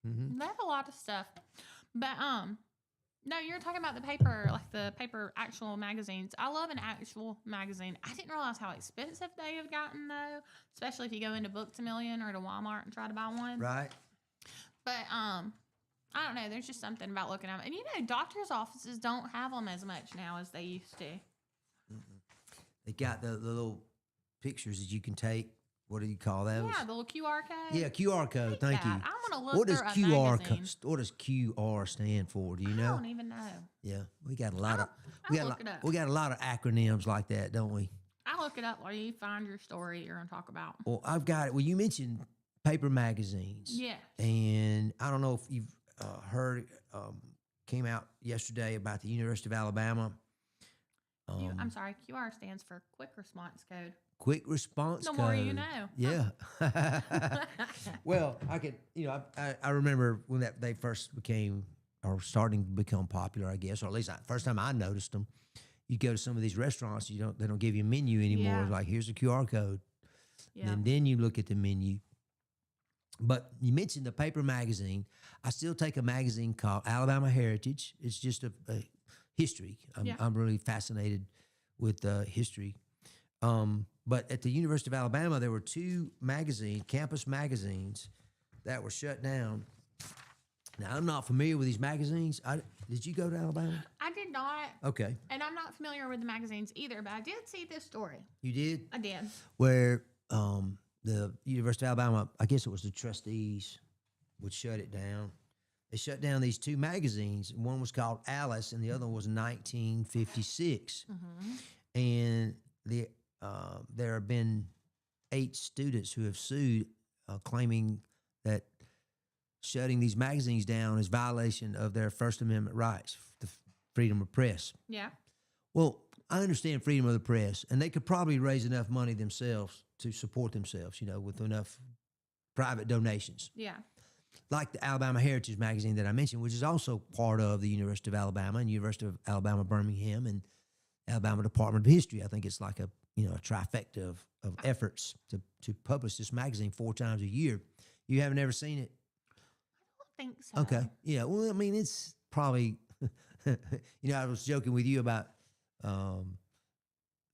Mm-hmm. They have a lot of stuff. But no, you're talking about the paper, like the paper actual magazines. I love an actual magazine. I didn't realize how expensive they have gotten though, especially if you go into Books A Million or to Walmart and try to buy one. Right. But I don't know. There's just something about looking at them. And doctors' offices don't have them as much now as they used to. They got the little pictures that you can take. What do you call those? Yeah, the little QR code. Yeah, QR code. Thank you. I'm gonna look What does through a QR magazine. What does QR stand for? Do you I know? don't even know. Yeah, we got a lot of I'll look it up. we got a lot of acronyms like that, don't we? I'll look it up while you find your story you're gonna talk about. Well, I've got it. Well, you mentioned paper magazines. Yeah. And I don't know if you've heard came out yesterday about the University of Alabama. I'm sorry, QR stands for Quick Response Code. Quick response The code. more you know. Yeah. Well, I could, I remember when they first became or starting to become popular, I guess, or at least first time I noticed them. You go to some of these restaurants, they don't give you a menu anymore. Yeah. It's like, here's a QR code. Yeah. And then you look at the menu. But you mentioned the paper magazine. I still take a magazine called Alabama Heritage. It's just a history. I'm really fascinated with history. But at the University of Alabama, there were 2 campus magazines, that were shut down. Now, I'm not familiar with these magazines. Did you go to Alabama? I did not. Okay. And I'm not familiar with the magazines either, but I did see this story. You did? I did. Where the University of Alabama, I guess it was the trustees, would shut it down. They shut down these 2 magazines. One was called Alice, and the other was 1956. And there have been 8 students who have sued, claiming that shutting these magazines down is violation of their First Amendment rights, the freedom of press. Yeah. Well, I understand freedom of the press, and they could probably raise enough money themselves to support themselves, with enough private donations. Yeah. Like the Alabama Heritage magazine that I mentioned, which is also part of the University of Alabama and University of Alabama Birmingham and Alabama Department of History. I think it's like a trifecta of efforts to publish this magazine 4 times a year. You haven't ever seen it? I don't think so. Okay. Yeah. Well, I mean, it's probably, I was joking with you about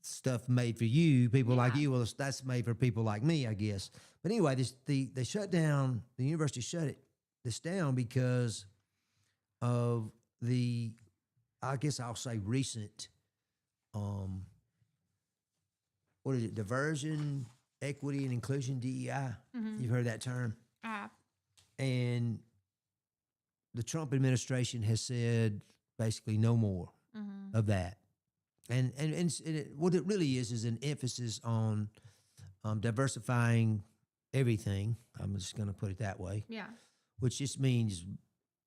stuff made for you, people like you. Well, that's made for people like me, I guess. But anyway, they shut down, the university shut this down because of the, I guess I'll say recent, what is it, diversion, equity, and inclusion, DEI. You've heard that term? And the Trump administration has said basically no more of that. And what it really is an emphasis on diversifying everything. I'm just going to put it that way. Yeah. Which just means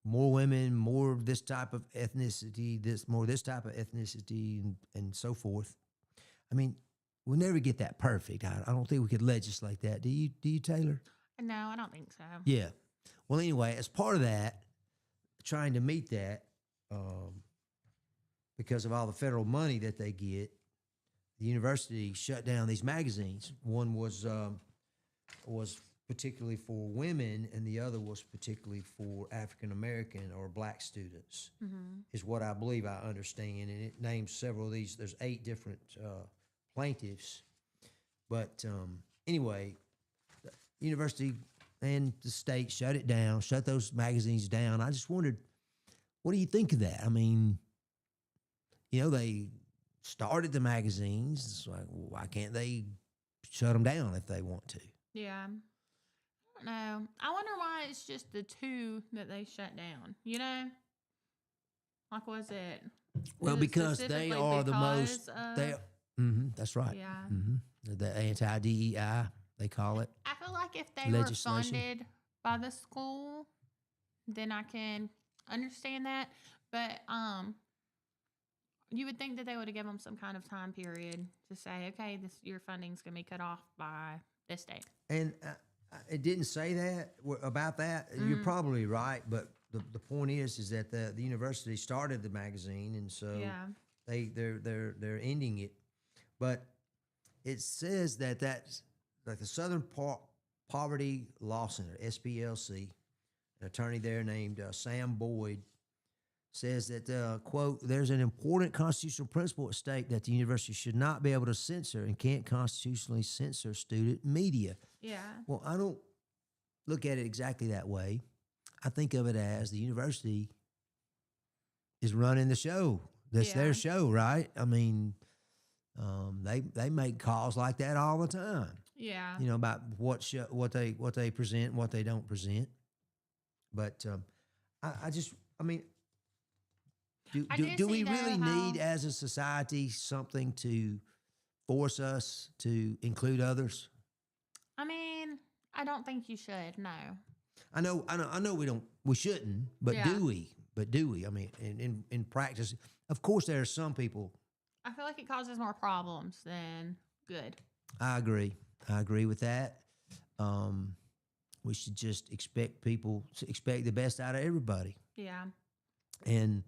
more women, more of this type of ethnicity, this type of ethnicity, and so forth. I mean, we'll never get that perfect. I don't think we could legislate that. Do you, Taylor? No, I don't think so. Yeah. Well, anyway, as part of that, trying to meet that, because of all the federal money that they get, the university shut down these magazines. One was particularly for women, and the other was particularly for African American or Black students, is what I believe I understand. And it names several of these. There's 8 different plaintiffs. But anyway, the university and the state shut those magazines down. I just wondered, what do you think of that? I mean, they started the magazines. It's like, why can't they shut them down if they want to? Yeah. I don't know. I wonder why it's just the 2 that they shut down, Like, was it? Well, is it because they are the most, of- that's right. Yeah. The anti-DEI, they call it. I feel like if they Legislation. were funded by the school, then I can understand that. But you would think that they would have given them some kind of time period to say, okay, your funding's going to be cut off by this date. And it didn't say that about that. You're probably right, but the point is that the university started the magazine, and so they're ending it. But it says that's like the Southern Poverty Law Center, SPLC, an attorney there named Sam Boyd, says that, quote, there's an important constitutional principle at stake that the university should not be able to censor and can't constitutionally censor student media. Yeah. Well, I don't look at it exactly that way. I think of it as the university is running the show. That's their show, right? I mean, they make calls like that all the time. Yeah. About what they present, what they don't present. But do we really need as a society something to force us to include others? I mean, I don't think you should. No. I know we don't we shouldn't, but Yeah. do we? But do we? I mean, in practice, of course, there are some people. I feel like it causes more problems than good. I agree with that. We should just expect the best out of everybody, Yeah. and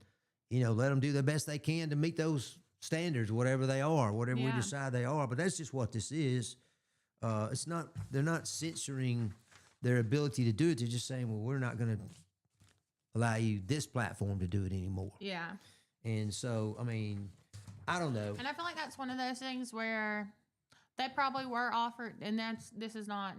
let them do the best they can to meet those standards, whatever they are, whatever we Yeah. decide they are. But that's just what this is. It's not. They're not censoring their ability to do it. They're just saying, well, we're not going to allow you this platform to do it anymore. Yeah. And so, I mean, I don't know. And I feel like that's one of those things where they probably were offered, and this is not,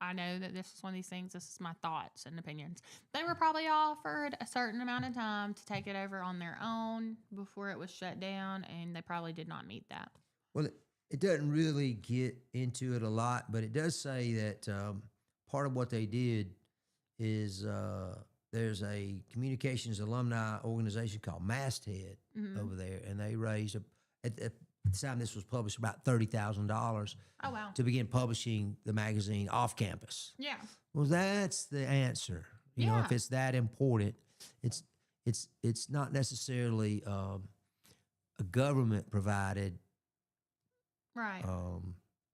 I know that this is one of these things, this is my thoughts and opinions. They were probably offered a certain amount of time to take it over on their own before it was shut down, and they probably did not meet that. Well, it doesn't really get into it a lot, but it does say that part of what they did is there's a communications alumni organization called Masthead over there, and they raised, at the time this was published, about $30,000 Oh, wow. to begin publishing the magazine off campus. Yeah. Well, that's the answer. You know, if Yeah. it's that important, it's not necessarily a government provided Right.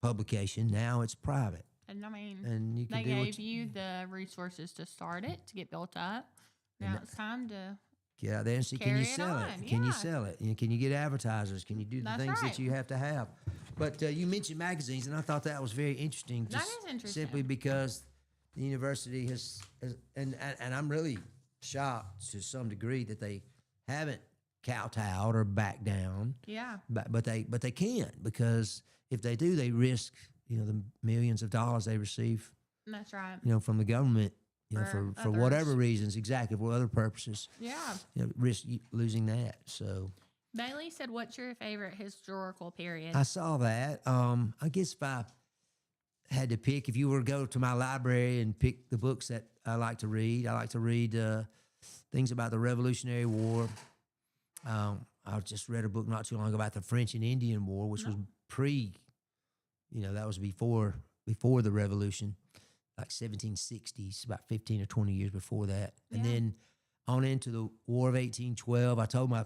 publication. Now it's private, And I mean, and you can they do what gave you the resources to start it, to get built up. Now it's time to. get out there and see, can Carry you it sell on, it? Can you yeah. sell it? Can you get advertisers? Can you do the That's things right. that you have to have? But you mentioned magazines, and I thought that was very interesting. That just is interesting. Simply because the university has and I'm really shocked to some degree that they haven't kowtowed or backed down. Yeah. But they can't, because if they do, they risk the millions of dollars they receive That's right. from the government For for whatever others. reasons, exactly, for other purposes. Yeah. Risk losing that. So Bailey said, "What's your favorite historical period?" I saw that. I guess if I had to pick, if you were to go to my library and pick the books that I like to read things about the Revolutionary War. I just read a book not too long ago about the French and Indian War, which was that was before the Revolution, like 1760s, about 15 or 20 years before that. And Yeah. then on into the War of 1812. I told my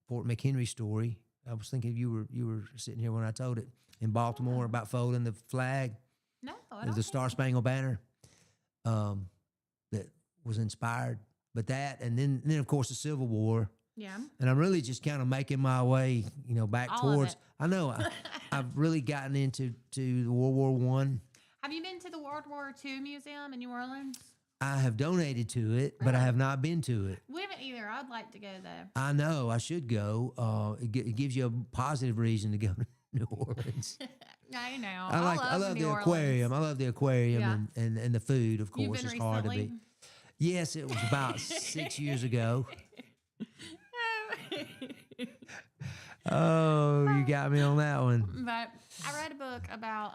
Fort McHenry story. I was thinking you were sitting here when I told it in Baltimore about folding the flag, No, I the don't think Star so. Spangled Banner, that was inspired. But that, and then of course the Civil War. Yeah. And I'm really just kind of making my way, back All of towards. it. I know I've really gotten into the World War One. Have you been to the World War II Museum in New Orleans? I have donated to it, but I have not been to it. We haven't either. I'd like to go though. I know I should go. It gives you a positive reason to go to New Orleans. I know. I love New the Orleans. aquarium. I love the aquarium Yeah. and the food, of You've course. been It's hard to recently? beat. Yes, it was about 6 years ago. Oh, you got me on that one. But I read a book about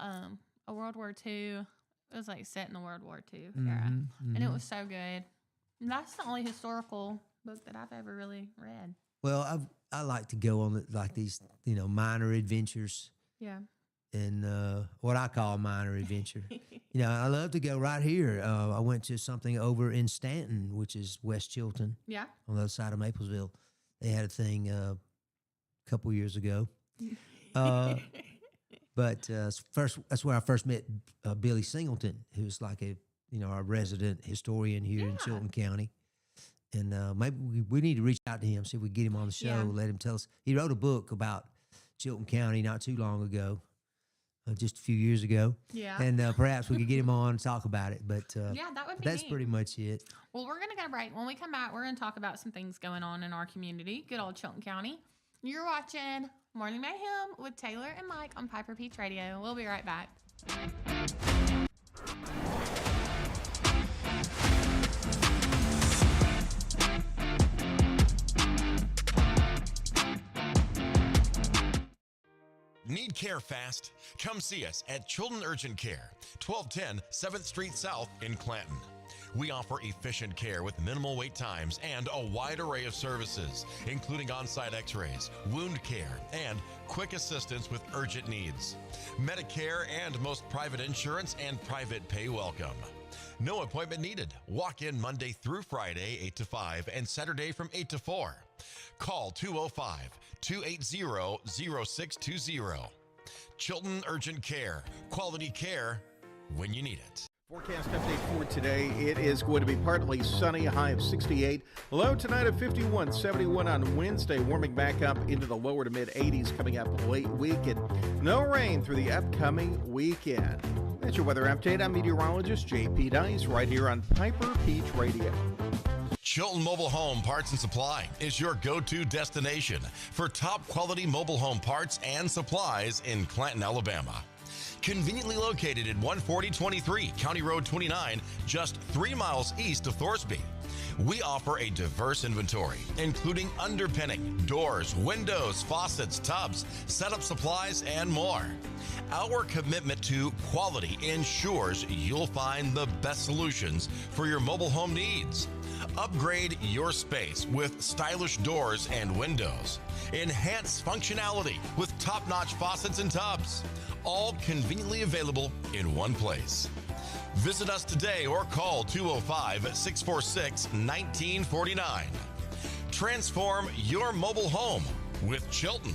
a World War II. It was like set in the World War II era, and it was so good. And that's the only historical book that I've ever really read. Well, I like to go on these minor adventures, Yeah. and what I call a minor adventure. I love to go right here. I went to something over in Stanton, which is West Chilton, Yeah. on the other side of Maplesville. They had a thing a couple years ago. But that's where I first met Billy Singleton, who's like our resident historian here in Yeah. Chilton County. And maybe we need to reach out to him, see if we can get him on the show, Yeah. let him tell us. He wrote a book about Chilton County not too long ago, just a few years ago. Yeah. And perhaps we could get him on and talk about it. But Yeah, that would be that's neat. pretty much it. Well, we're going to get a break. When we come back, we're going to talk about some things going on in our community, good old Chilton County. You're watching Morning Mayhem with Taylor and Mike on Piper Peach Radio. We'll be right back. Need care fast? Come see us at Chilton Urgent Care, 1210 7th Street South in Clanton. We offer efficient care with minimal wait times and a wide array of services, including on-site x-rays, wound care, and quick assistance with urgent needs. Medicare and most private insurance and private pay welcome. No appointment needed. Walk in Monday through Friday, 8 to 5, and Saturday from 8 to 4. Call 205-280-0620. Chilton Urgent Care. Quality care when you need it. Forecast update for today. It is going to be partly sunny, a high of 68. Low tonight of 51, 71 on Wednesday, warming back up into the lower to mid 80s coming up late week. And no rain through the upcoming weekend. That's your weather update. I'm meteorologist J.P. Dice right here on Piper Peach Radio. Chilton Mobile Home Parts and Supply is your go-to destination for top quality mobile home parts and supplies in Clanton, Alabama. Conveniently located at 14023 County Road 29, just 3 miles east of Thorsby. We offer a diverse inventory, including underpinning, doors, windows, faucets, tubs, setup supplies, and more. Our commitment to quality ensures you'll find the best solutions for your mobile home needs. Upgrade your space with stylish doors and windows. Enhance functionality with top-notch faucets and tubs. All conveniently available in one place. Visit us today or call 205-646-1949. Transform your mobile home with Chilton,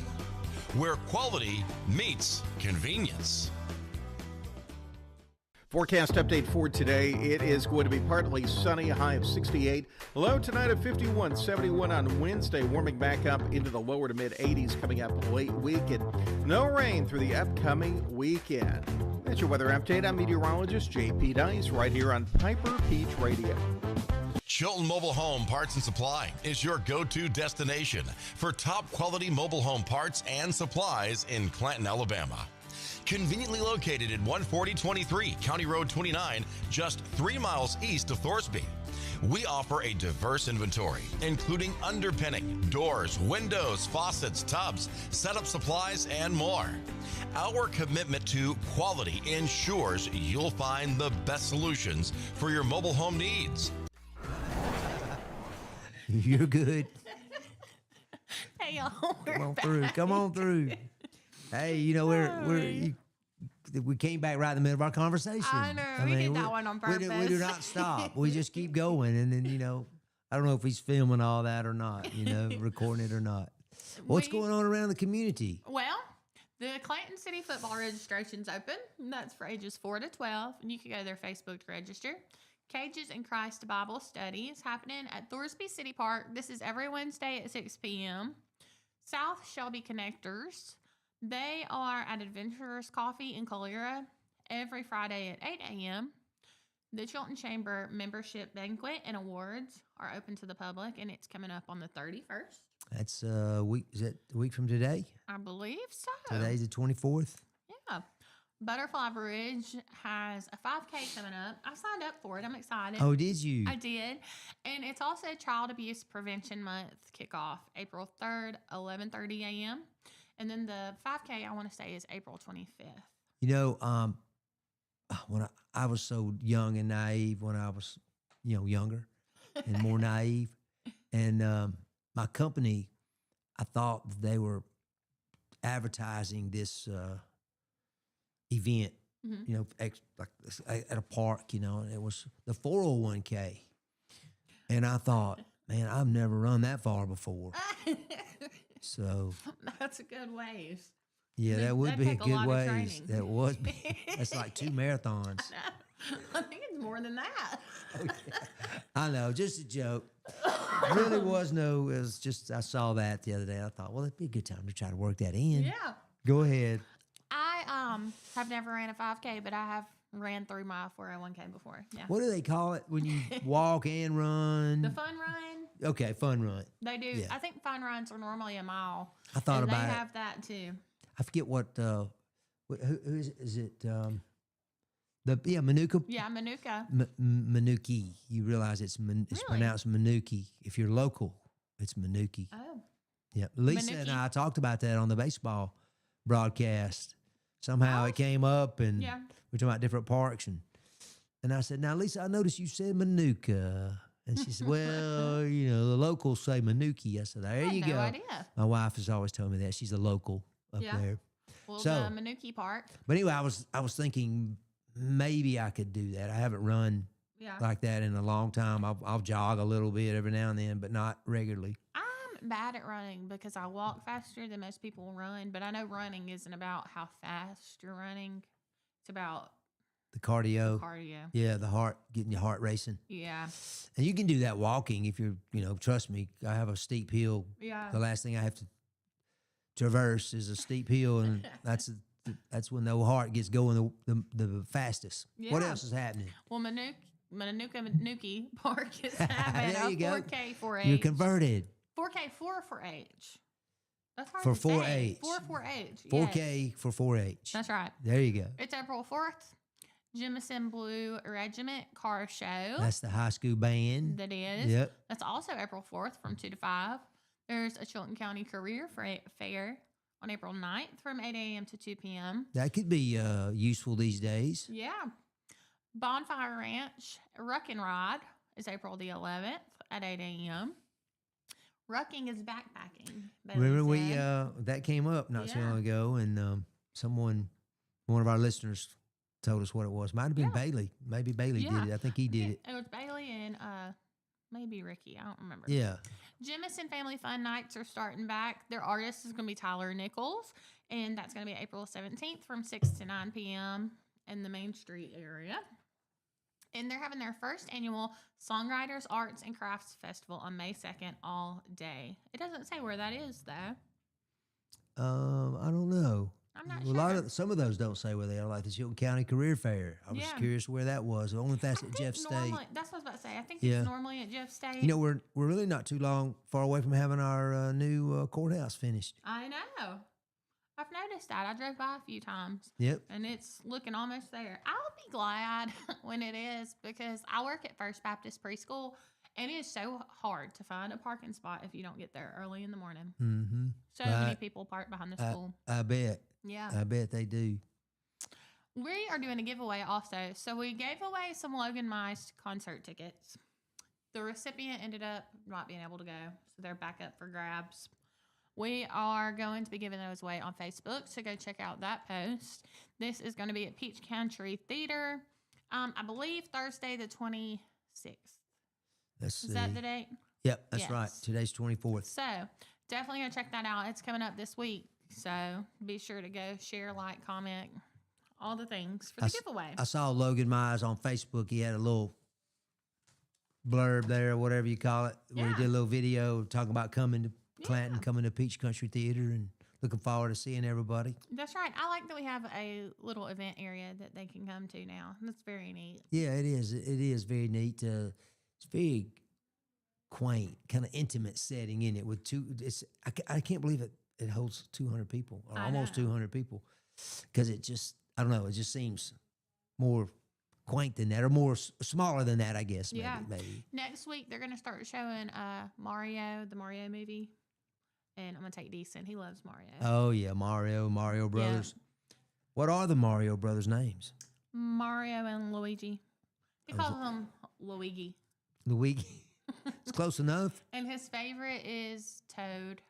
where quality meets convenience. Forecast update for today. It is going to be partly sunny, a high of 68. Low tonight of 51, 71 on Wednesday, warming back up into the lower to mid 80s coming up late week. And no rain through the upcoming weekend. That's your weather update. I'm meteorologist J.P. Dice right here on Piper Peach Radio. Chilton Mobile Home Parts and Supply is your go-to destination for top quality mobile home parts and supplies in Clanton, Alabama. Conveniently located at 14023 County Road 29, just 3 miles east of Thorsby. We offer a diverse inventory, including underpinning, doors, windows, faucets, tubs, setup supplies, and more. Our commitment to quality ensures you'll find the best solutions for your mobile home needs. You're good. Hey, y'all. Come on through. Come on through. Hey, you know, we came back right in the middle of our conversation. I know. We did that one on We do not stop. We just keep going. And then, you know, I don't know if he's filming all that or not, you know, recording it or not. What's going on around the community? Well, the Clanton City football registration's open. That's for ages 4 to 12. And you can go to their Facebook to register. Cages in Christ Bible Study is happening at Thorsby City Park. This is every Wednesday at 6 p.m. South Shelby Connectors. They are at Adventurers Coffee in Calera every Friday at 8 a.m. The Chilton Chamber membership banquet and awards are open to the public, and it's coming up on the 31st. That's a week. Is it a week from today? I believe so. Today's the 24th. Yeah. Butterfly Bridge has a 5K coming up. I signed up for it. I'm excited. Oh, did you? I did. And it's also Child Abuse Prevention Month kickoff, April 3rd, 11:30 a.m. And then the 5K, I want to say, is April 25th. You know, when I was so young and naive when I was, you know, younger and more naive. And my company, I thought they were advertising this event, you know, like at a park, you know, and it was the 401k. And I thought, man, I've never run that far before. So That's a good ways. yeah, that would That'd be a take a good lot of ways. training. That was. That's like 2 marathons. I think it's more than that. I know, just a joke. Really was no. It was just I saw that the other day. I thought, well, it'd be a good time to try to work that in. Yeah. Go ahead. I have never ran a 5K, but I have ran through my 401k before. Yeah. What do they call it when you walk and run? The fun run. Okay, fun run. They do. Yeah. I think fun runs are normally a mile. I thought and about they it. have that too. I forget what. Who is it? Is it Manuka? Yeah, Manuka. Manuki. You realize it's Really? pronounced Manuki. If you're local, it's Manuki. Oh. Yeah, Lisa and Manuki. I talked about that on the baseball broadcast. Somehow it came up, and Yeah. we're talking about different parks, and And I said, now, Lisa, I noticed you said Manuka. And she said, well, the locals say Manuki. I said, there I you had no go. idea. My wife has always told me that. She's a local up Yeah. there. Well, So- the Manuki Park. But anyway, I was thinking maybe I could do that. I haven't run Yeah. like that in a long time. I'll jog a little bit every now and then, but not regularly. I'm bad at running because I walk faster than most people run, but I know running isn't about how fast you're running. It's about The cardio. cardio. Yeah, the heart, getting your heart racing. Yeah. And you can do that walking if you're, trust me, I have a steep hill. Yeah. The last thing I have to traverse is a steep hill, and that's when the heart gets going the fastest. What Yeah. else is happening? Well, Manuki Park is having There a you go. 4K 4H. You're converted. 4K 4H. That's hard For to say. 4H. 4H. 4K Yes. for 4H. That's right. There you go. It's April 4th. Jemison Blue Regiment Car Show. That's the high school band. That is. Yep. That's also April 4th from 2 to 5. There's a Chilton County Career Fair on April 9th from 8 a.m. to 2 p.m. That could be useful these days. Yeah. Bonfire Ranch Ruck and Ride is April the 11th at 8 a.m. Rucking is backpacking. Bailey Remember said. that came up not so Yeah. long ago, and one of our listeners told us what it was. Might have been Yeah. Bailey. Maybe Bailey Yeah. did it. I think he did it. It was Bailey and maybe Ricky. I don't remember. Yeah. Jemison Family Fun Nights are starting back. Their artist is going to be Tyler Nichols, and that's going to be April 17th from 6 to 9 p.m. in the Main Street area. And they're having their first annual Songwriters, Arts, and Crafts Festival on May 2nd all day. It doesn't say where that is, though. I don't know. I'm not A sure. lot of some of those don't say where they are, like the Chilton County Career Fair. I was Yeah. curious where that was. Only if that's I at think Jeff State. normally- That's what I was about to say. I think Yeah. it's normally at Jeff State. We're really not too far away from having our new courthouse finished. I know. I've noticed that. I drove by a few times. Yep. And it's looking almost there. I'll be glad when it is because I work at First Baptist Preschool, and it is so hard to find a parking spot if you don't get there early in the morning. Mm-hmm. So many Right. people park behind the school. I bet. Yeah. I bet they do. We are doing a giveaway also. So we gave away some Logan Mice concert tickets. The recipient ended up not being able to go, so they're back up for grabs. We are going to be giving those away on Facebook, so go check out that post. This is going to be at Peach Country Theater, I believe Thursday the 26th. Let's see. Is that the date? Yep, that's right. Yes. Today's 24th. So definitely go check that out. It's coming up this week, so be sure to go share, like, comment, all the things for the giveaway. I saw Logan Myers on Facebook. He had a little blurb there, whatever you call it, where he Yeah. did a little video talking about coming to Clanton, coming to Peach Country Theater, and looking forward to seeing everybody. That's right. I like that we have a little event area that they can come to now. That's very neat. Yeah, it is. It is very neat. It's very quaint, kind of intimate setting in it with I can't believe it holds 200 people, or I almost know. 200 people, because it just, I don't know, it just seems more quaint than that, or more smaller than that, I guess. Yeah. Maybe. Next week, they're going to start showing Mario, the Mario movie. And I'm going to take Decent. He loves Mario. Oh yeah, Mario Brothers. What are the Mario Brothers' names? Mario and Luigi. He calls them Luigi. Luigi. It's close enough. And his favorite is Toad,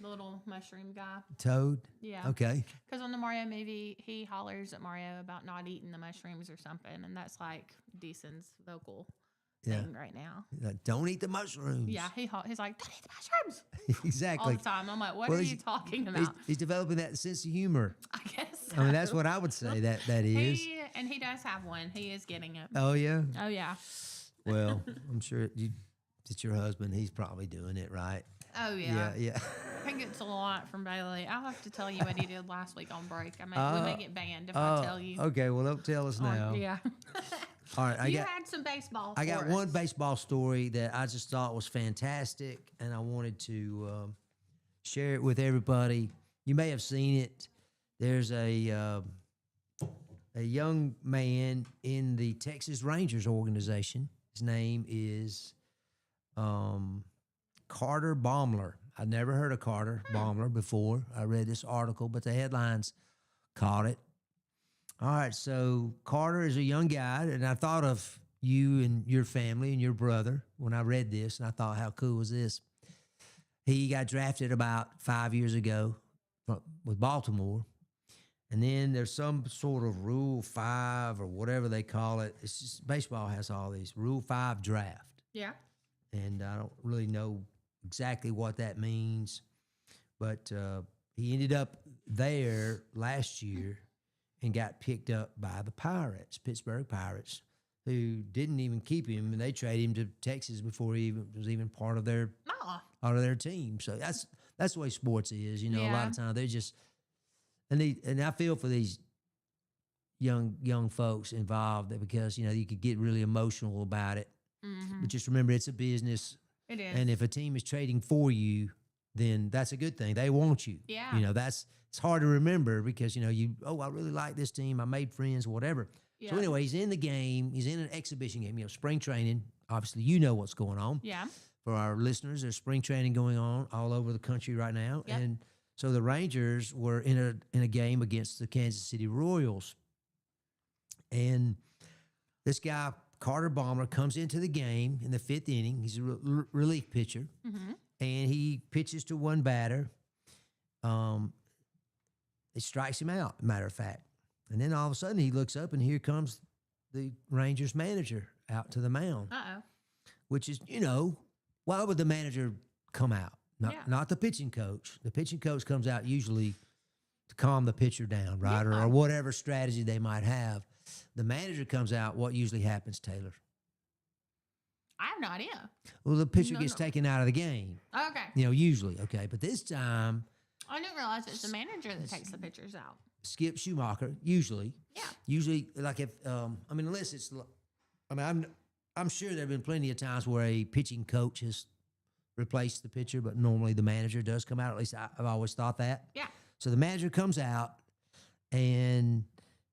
the little mushroom guy. Toad. Yeah. Okay. Because on the Mario movie, he hollers at Mario about not eating the mushrooms or something. And that's like Decent's vocal Yeah. thing right now. Like, don't eat the mushrooms. Yeah, he's like, don't eat the mushrooms all Exactly. the time. I'm like, what Well, are he's- you talking He's, about? he's developing that sense of humor. I guess. I mean, that's so. what I would say that is. And he does have one. He is getting it. Oh yeah. Oh yeah. Well, I'm sure it's your husband. He's probably doing it right. Oh yeah. Yeah. He gets a lot from Bailey. I'll have to tell you what he did last week on break. We may get banned if I tell you. Okay. Well, don't tell us now. Yeah. All right. You had some baseball. I got for one us. baseball story that I just thought was fantastic, and I wanted to share it with everybody. You may have seen it. There's a young man in the Texas Rangers organization. His name is Carter Baumler. I'd never heard of Carter Baumler before. I read this article, but the headlines caught it. All right, so Carter is a young guy, and I thought of you and your family and your brother when I read this, and I thought, how cool was this? He got drafted about 5 years ago with Baltimore, and then there's some sort of Rule 5 or whatever they call it. It's just baseball has all these Rule 5 draft, Yeah. and I don't really know exactly what that means, but he ended up there last year and got picked up by the Pirates, Pittsburgh Pirates, who didn't even keep him, and they traded him to Texas before he was even part of their team. So that's the way sports is. You know, a lot of times they're just and I feel for these young folks involved because you could get really emotional about it. Mm-hmm. But just remember, it's a business. It is. And if a team is trading for you, then that's a good thing. They want you. Yeah. It's hard to remember because, I really like this team. I made friends, whatever. Yeah. So anyway, he's in the game. He's in an exhibition game, spring training. Obviously, you know what's going on. Yeah. For our listeners, there's spring training going on all over the country right now. Yep. And so the Rangers were in a game against the Kansas City Royals. And this guy, Carter Balmer, comes into the game in the 5th inning. He's a relief pitcher. Mm-hmm. And he pitches to one batter. It strikes him out, matter of fact. And then all of a sudden he looks up and here comes the Rangers manager out to the mound. Uh-oh. Which is, why would the manager come out? Not the pitching coach. The pitching coach comes out usually to calm the pitcher down, right? Yeah. Or whatever strategy they might have. The manager comes out. What usually happens, Taylor? I have no idea. Well, the pitcher gets taken out of the game. Okay. Usually. Okay. But this time, I didn't realize it's the manager that takes the pictures out. Skip Schumacher, usually. Yeah. Usually, like if, unless it's, I'm sure there have been plenty of times where a pitching coach has replaced the pitcher, but normally the manager does come out. At least I've always thought that. Yeah. So the manager comes out and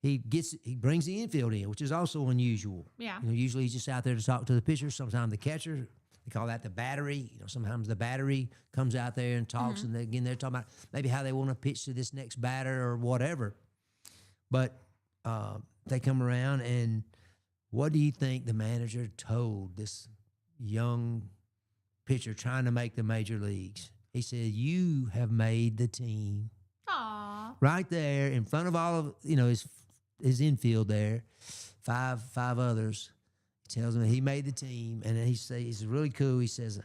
he brings the infield in, which is also unusual. Yeah. Usually he's just out there to talk to the pitcher. Sometimes the catcher, they call that the battery. Sometimes the battery comes out there and talks, and again they're talking about maybe how they want to pitch to this next batter or whatever. But they come around, and what do you think the manager told this young pitcher trying to make the major leagues? He said, "You have made the team." Aww. Right there in front of all of his infield there, five others. He tells him that he made the team, and then he's really cool. He says,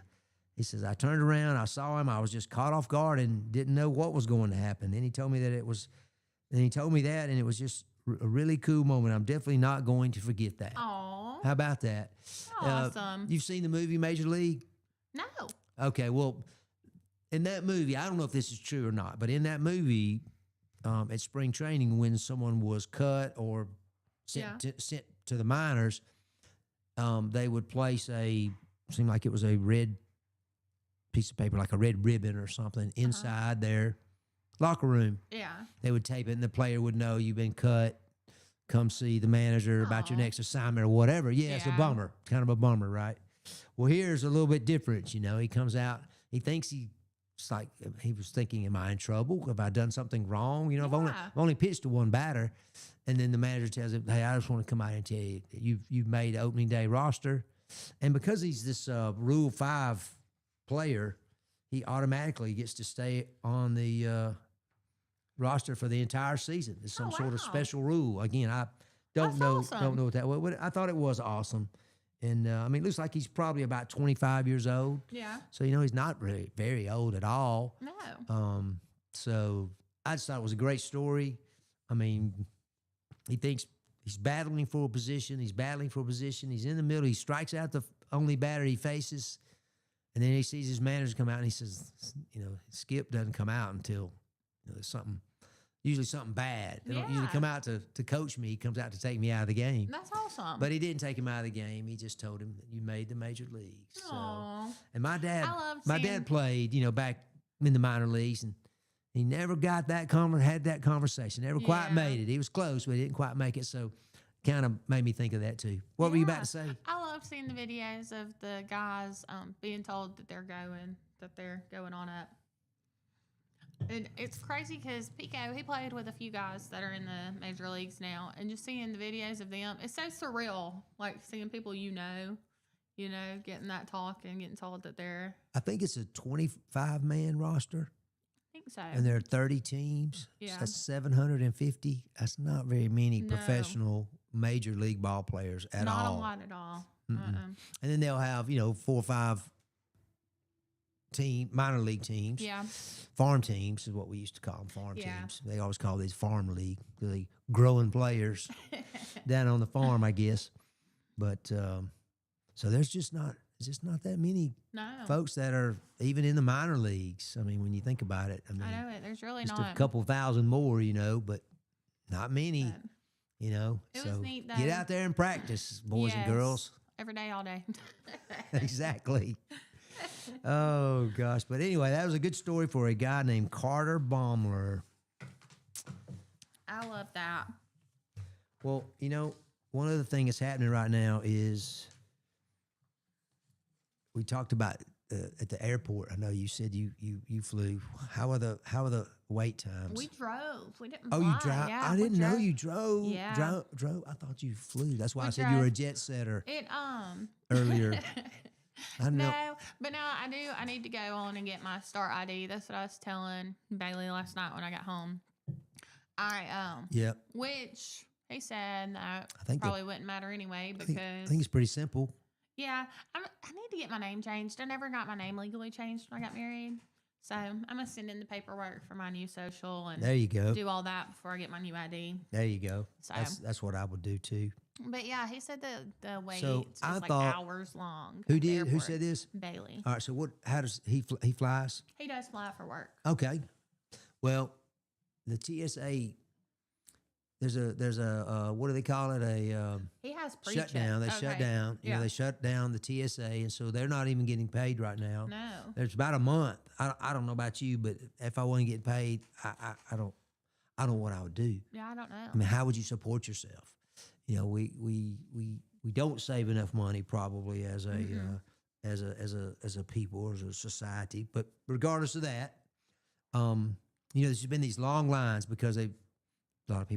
I turned around, I saw him, I was just caught off guard and didn't know what was going to happen. Then he told me that and it was just a really cool moment. I'm definitely not going to forget that. Aww. How about that? Awesome. You've seen the movie Major League? No. Okay, well, in that movie, I don't know if this is true or not, but in that movie, at spring training, when someone was cut or sent to the minors, they would place seemed like it was a red piece of paper, like a red ribbon or something, inside their locker room. Yeah. They would tape it, and the player would know you've been cut. Come see the manager about your next assignment or whatever. Yeah, it's a bummer. Kind of a bummer, right? Well, here's a little bit different. He comes out. He thinks it's like he was thinking, am I in trouble? Have I done something wrong? I've only pitched to one batter. And then the manager tells him, hey, I just want to come out and tell you that you've made opening day roster. And because he's this Rule 5 player, he automatically gets to stay on the roster for the entire season. It's some sort of special rule. Again, I don't know what that was. I thought it was awesome. And, it looks like he's probably about 25 years old. Yeah. So, he's not really very old at all. No. So I just thought it was a great story. He thinks he's battling for a position. He's in the middle. He strikes out the only batter he faces. And then he sees his manager come out, and he says, Skip doesn't come out until there's usually something bad. They don't usually come out to coach me. He comes out to take me out of the game. That's awesome. But he didn't take him out of the game. He just told him that you made the major leagues. Aww. And my dad my played, back in the minor leagues, and he never got had that conversation. Never quite made it. He was close, but he didn't quite make it. So kind of made me think of that too. What were you about to say? I love seeing the videos of the guys being told that they're going on up. It's crazy because Pico, he played with a few guys that are in the major leagues now, and just seeing the videos of them, it's so surreal. Like seeing people getting that talk and getting told that they're. I think it's a 25-man roster, I think so. and there are 30 teams. Yeah. So that's 750. That's not very many No. professional major league ball players at Not all. a lot at all. And then they'll have 4 or 5 minor league teams. Yeah. Farm teams is what we used to call them, farm Yeah. teams. They always call these farm league because they growing players down on the farm, I guess. But so there's just not that many No. folks that are even in the minor leagues. I mean, when you think about it, I mean, I know it. There's really just not. a couple thousand more, but not many. But It was So neat, get though. out there and practice, boys and Yes. girls. Every day, all day. Exactly. Oh gosh, but anyway, that was a good story for a guy named Carter Baumler. I love that. Well, one other thing that's happening right now is we talked about at the airport. I know you said you flew. How are the wait times? We drove. We didn't. Oh, fly. you drive? Yeah, I we didn't know drove. you drove. Yeah. Drove. I thought you flew. That's why We I said you were a drove. jet setter It earlier. I know. No, but no, I do. I need to go on and get my Star ID. That's what I was telling Bailey last night when I got home. Yep. Which he said that I think probably wouldn't matter anyway I because think it's pretty simple. yeah, I need to get my name changed. I never got my name legally changed when I got married, so I'm gonna send in the paperwork for my new social and There you go. do all that before I get my new ID. There you go. So- That's what I would do too. But yeah, he said the wait So, is I like thought- hours long. Who at the did? Who airport. said this? Bailey. All right. So what? How does he flies? He does fly for work. Okay. Well, the TSA. There's a what do they call it? He has pre-check. Shutdown. They shut down. Yeah. They shut down the TSA, and so they're not even getting paid right now. No. There's about a month. I don't know about you, but if I wasn't getting paid, I don't know what I would do. Yeah, I don't know. I mean, how would you support yourself? We don't save enough money probably as a as a people or as a society. But regardless of that, there's been these long lines because a lot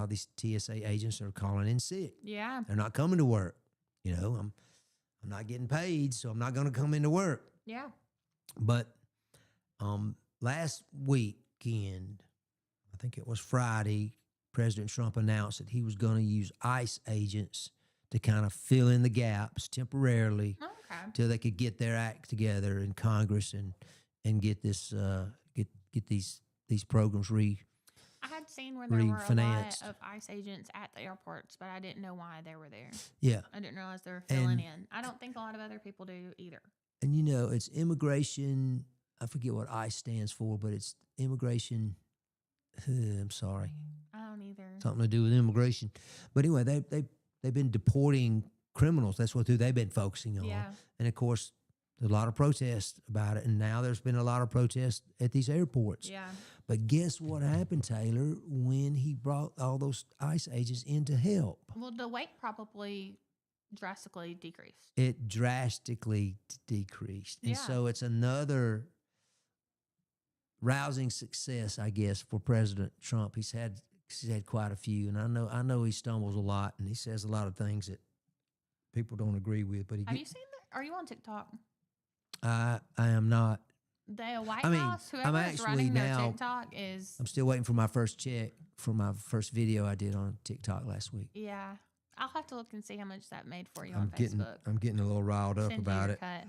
of these TSA agents are calling in sick. Yeah. They're not coming to work. I'm not getting paid, so I'm not going to come into work. Yeah. But last weekend, I think it was Friday, President Trump announced that he was going to use ICE agents to kind of fill in the gaps temporarily Okay. till they could get their act together in Congress and get this get these programs I had seen where there were a lot refinanced. of ICE agents at the airports, but I didn't know why they were there. yeah. I didn't realize they were filling And- in. I don't think a lot of other people do either. And it's immigration. I forget what ICE stands for, but it's immigration. I'm sorry, I don't either. something to do with immigration. But anyway, they've been deporting criminals. That's what they've been focusing on. Yeah. And of course, there's a lot of protests about it. And now there's been a lot of protests at these airports. Yeah. But guess what happened, Taylor, when he brought all those ICE agents in to help? Well, the weight probably drastically decreased. It drastically decreased. And Yeah. so it's another rousing success, I guess, for President Trump. He's had quite a few, and I know he stumbles a lot, and he says a lot of things that people don't agree with. But Have you seen that? Are you on TikTok? I am not. The White I mean, House, I'm whoever is actually running their now- TikTok is, I'm still waiting for my first check for my first video I did on TikTok last week. yeah. I'll have to look and see how much that made for you I'm on Facebook. getting a little riled up Send you about your it. cut.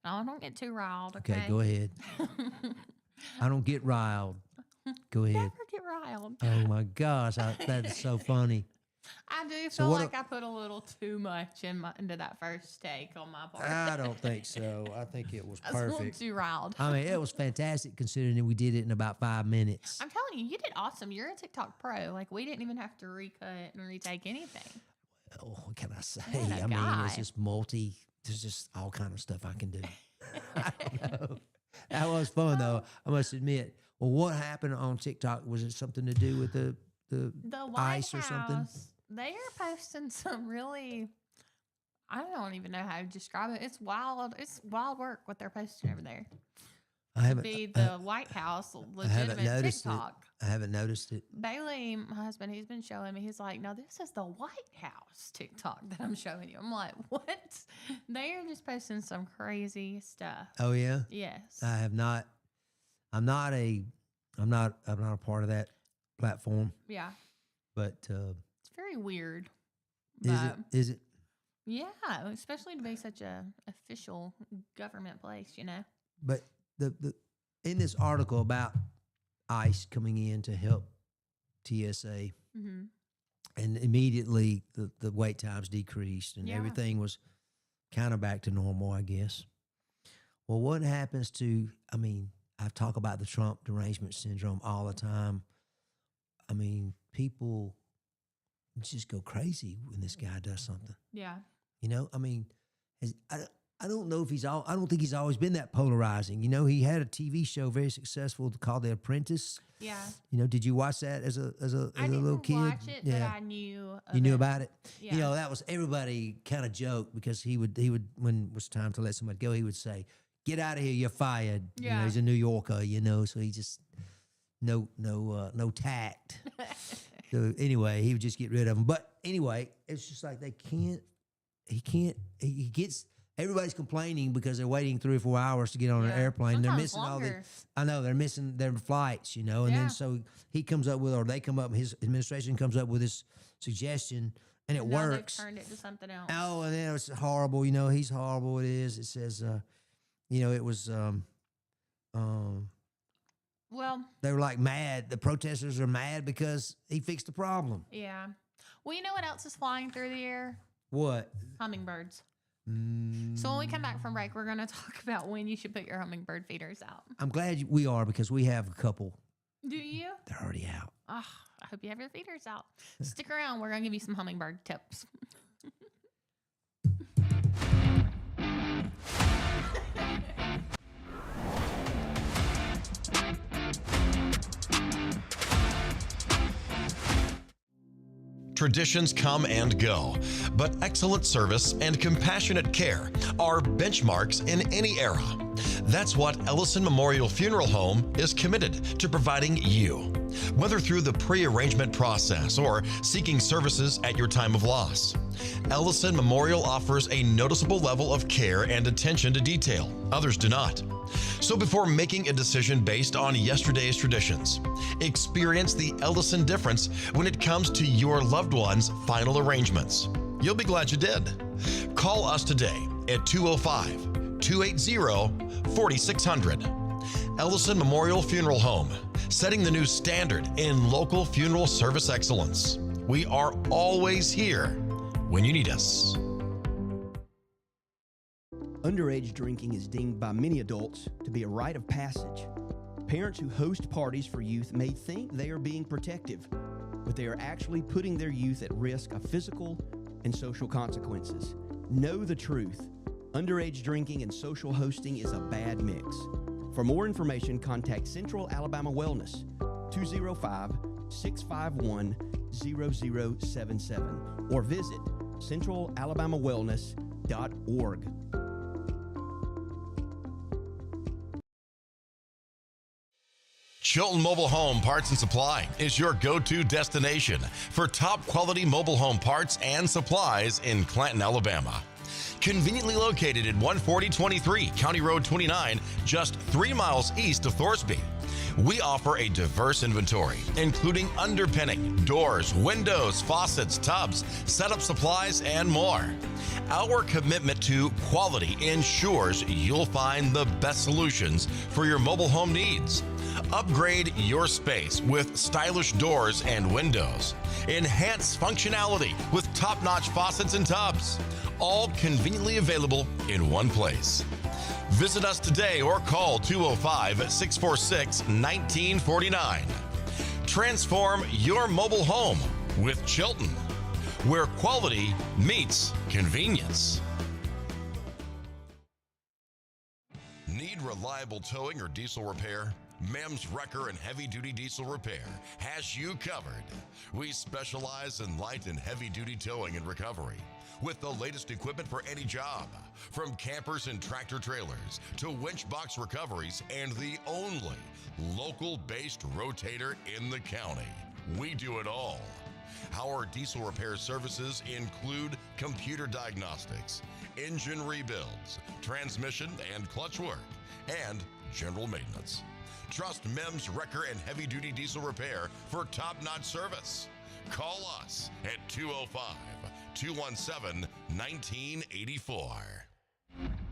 No, don't get too riled, okay? Okay, go ahead. I don't get riled. Go ahead. Never get riled. Oh my gosh, that is so funny. I do So feel what like I put a little too much into that first take on my part. I don't think so. I think it was I was a little perfect. too riled. I mean, it was fantastic considering that we did it in about 5 minutes. I'm telling you, you did awesome. You're a TikTok pro. Like, we didn't even have to recut and retake anything. Oh, what can I say? What a I mean, guy. it's just there's just all kind of stuff I can do. I don't know. That was fun though, I must admit. Well, what happened on TikTok? Was it something to do with the The White ICE or House, something? they are posting some really, I don't even know how to describe it. It's wild. It's wild work what they're posting over there. I to haven't- be the White House I haven't legitimate noticed TikTok. it. I haven't noticed it. Bailey, my husband, he's been showing me. He's like, no, this is the White House TikTok that I'm showing you. I'm like, what? They are just posting some crazy stuff. Oh yeah. Yes. I have not. I'm not a part of that platform. Yeah. But It's very weird. is it? Yeah, especially to be such a official government place, you know. But the in this article about ICE coming in to help TSA, Mm-hmm. and immediately the wait times decreased and Yeah. everything was kind of back to normal, I guess. Well, what happens to? I mean, I talk about the Trump derangement syndrome all the time. I mean, people just go crazy when this guy does something. Yeah. You know, I mean, I don't know if I don't think he's always been that polarizing. You know, he had a TV show very successful called The Apprentice. Yeah. You know, did you watch that as a I little didn't kid? watch it, but I knew. You knew about it. Yeah. You know, that was everybody kind of joked because he would when it was time to let somebody go, he would say, "Get out of here, you're fired." You know, Yeah. he's a New Yorker, you know, so he just no tact. So anyway, he would just get rid of them. But anyway, it's just like he gets everybody's complaining because they're waiting 3 or 4 hours to get on an Yeah. airplane. They're Sometimes missing longer. I know they're missing their flights, you know, and Yeah. then so he comes up with, or they come up, his administration comes up with this suggestion, and it And now they've works. turned it to something else. Oh, and then it's horrible. You know, he's horrible. It is. It says, you know, it was. Well, They were like mad. The protesters are mad because he fixed the problem. yeah. Well, you know what else is flying through the air? What? Hummingbirds. Mm, So when we come back from break, we're going to talk about when you should put your hummingbird feeders out. I'm glad we are because we have a couple. Do you? They're already out. Oh, I hope you have your feeders out. Stick around. We're going to give you some hummingbird tips. Traditions come and go, but excellent service and compassionate care are benchmarks in any era. That's what Ellison Memorial Funeral Home is committed to providing you. Whether through the pre-arrangement process or seeking services at your time of loss, Ellison Memorial offers a noticeable level of care and attention to detail. Others do not. So before making a decision based on yesterday's traditions, experience the Ellison difference when it comes to your loved one's final arrangements. You'll be glad you did. Call us today at 205-280-4600. Ellison Memorial Funeral Home, setting the new standard in local funeral service excellence. We are always here when you need us. Underage drinking is deemed by many adults to be a rite of passage. Parents who host parties for youth may think they are being protective, but they are actually putting their youth at risk of physical and social consequences. Know the truth. Underage drinking and social hosting is a bad mix. For more information, contact Central Alabama Wellness, 205-651-0077, or visit centralalabamawellness.org. Chilton Mobile Home Parts and Supply is your go-to destination for top quality mobile home parts and supplies in Clanton, Alabama. Conveniently located at 14023 County Road 29, just 3 miles east of Thorsby. We offer a diverse inventory, including underpinning, doors, windows, faucets, tubs, setup supplies, and more. Our commitment to quality ensures you'll find the best solutions for your mobile home needs. Upgrade your space with stylish doors and windows. Enhance functionality with top-notch faucets and tubs. All conveniently available in one place. Visit us today or call 205-646-1949. Transform your mobile home with Chilton, where quality meets convenience. Need reliable towing or diesel repair? Mims Wrecker and Heavy Duty Diesel Repair has you covered. We specialize in light and heavy duty towing and recovery with the latest equipment for any job, from campers and tractor trailers to winch box recoveries, and the only local-based rotator in the county. We do it all. Our diesel repair services include computer diagnostics, engine rebuilds, transmission and clutch work, and general maintenance. Trust Mims Wrecker and Heavy Duty Diesel Repair for top-notch service. Call us at 205-217-1984.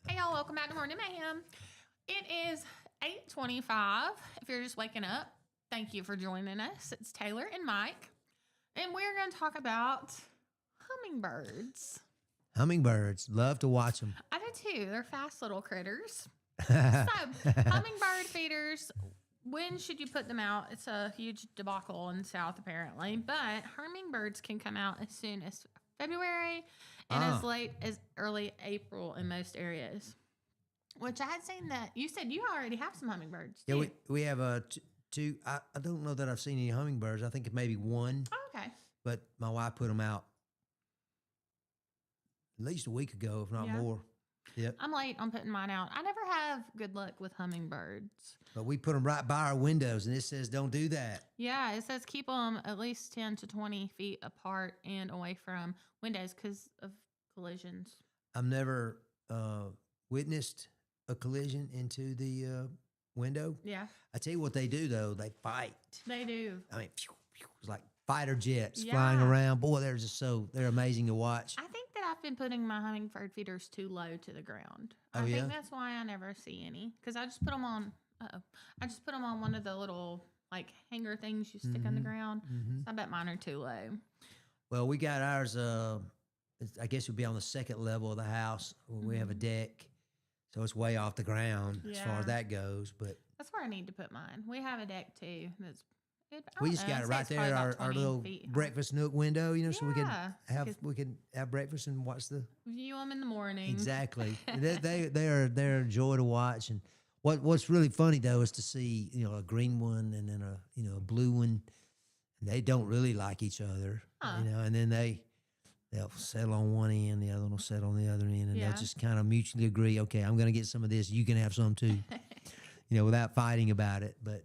Hey y'all, welcome back to Morning Mayhem. It is 8:25. If you're just waking up, thank you for joining us. It's Taylor and Mike, and we're going to talk about hummingbirds. Hummingbirds, love to watch them. I do too. They're fast little critters. So, hummingbird feeders, when should you put them out? It's a huge debacle in the South, apparently. But hummingbirds can come out as soon as February and as late as early April in most areas. Which I had seen that you said you already have some hummingbirds. Yeah, too. we have two. I don't know that I've seen any hummingbirds. I think maybe one. Oh, okay. But my wife put them out at least a week ago, if not Yeah. more. Yep. I'm late on putting mine out. I never have good luck with hummingbirds. But we put them right by our windows, and it says don't do that. Yeah, it says keep them at least 10 to 20 feet apart and away from windows because of collisions. I've never witnessed a collision into the window. Yeah, I tell you what they do, though. They fight. they do. I mean, phew, phew, it's like fighter jets flying Yeah. around. Boy, they're amazing to watch. I think that I've been putting my hummingbird feeders too low to the ground. Oh, I yeah? think that's why I never see any because I just put them on. I just put them on one of the little like hanger things you stick on the ground. Mhm. So I bet mine are too low. Well, we got ours. I guess it would be on the second level of the house. We have a deck, so it's way off the ground as far Yeah. as that goes. But That's where I need to put mine. We have a deck too. we just got it right there, our little breakfast nook window. You know, so we can have breakfast and watch the view them in the morning. exactly. they're a joy to watch. And what's really funny though is to see a green one and then a blue one. And they don't really like each other, and then they'll settle on one end, the other one will settle on the other end, and Yeah. they'll just kind of mutually agree, okay, I'm going to get some of this, you can have some too, without fighting about it. But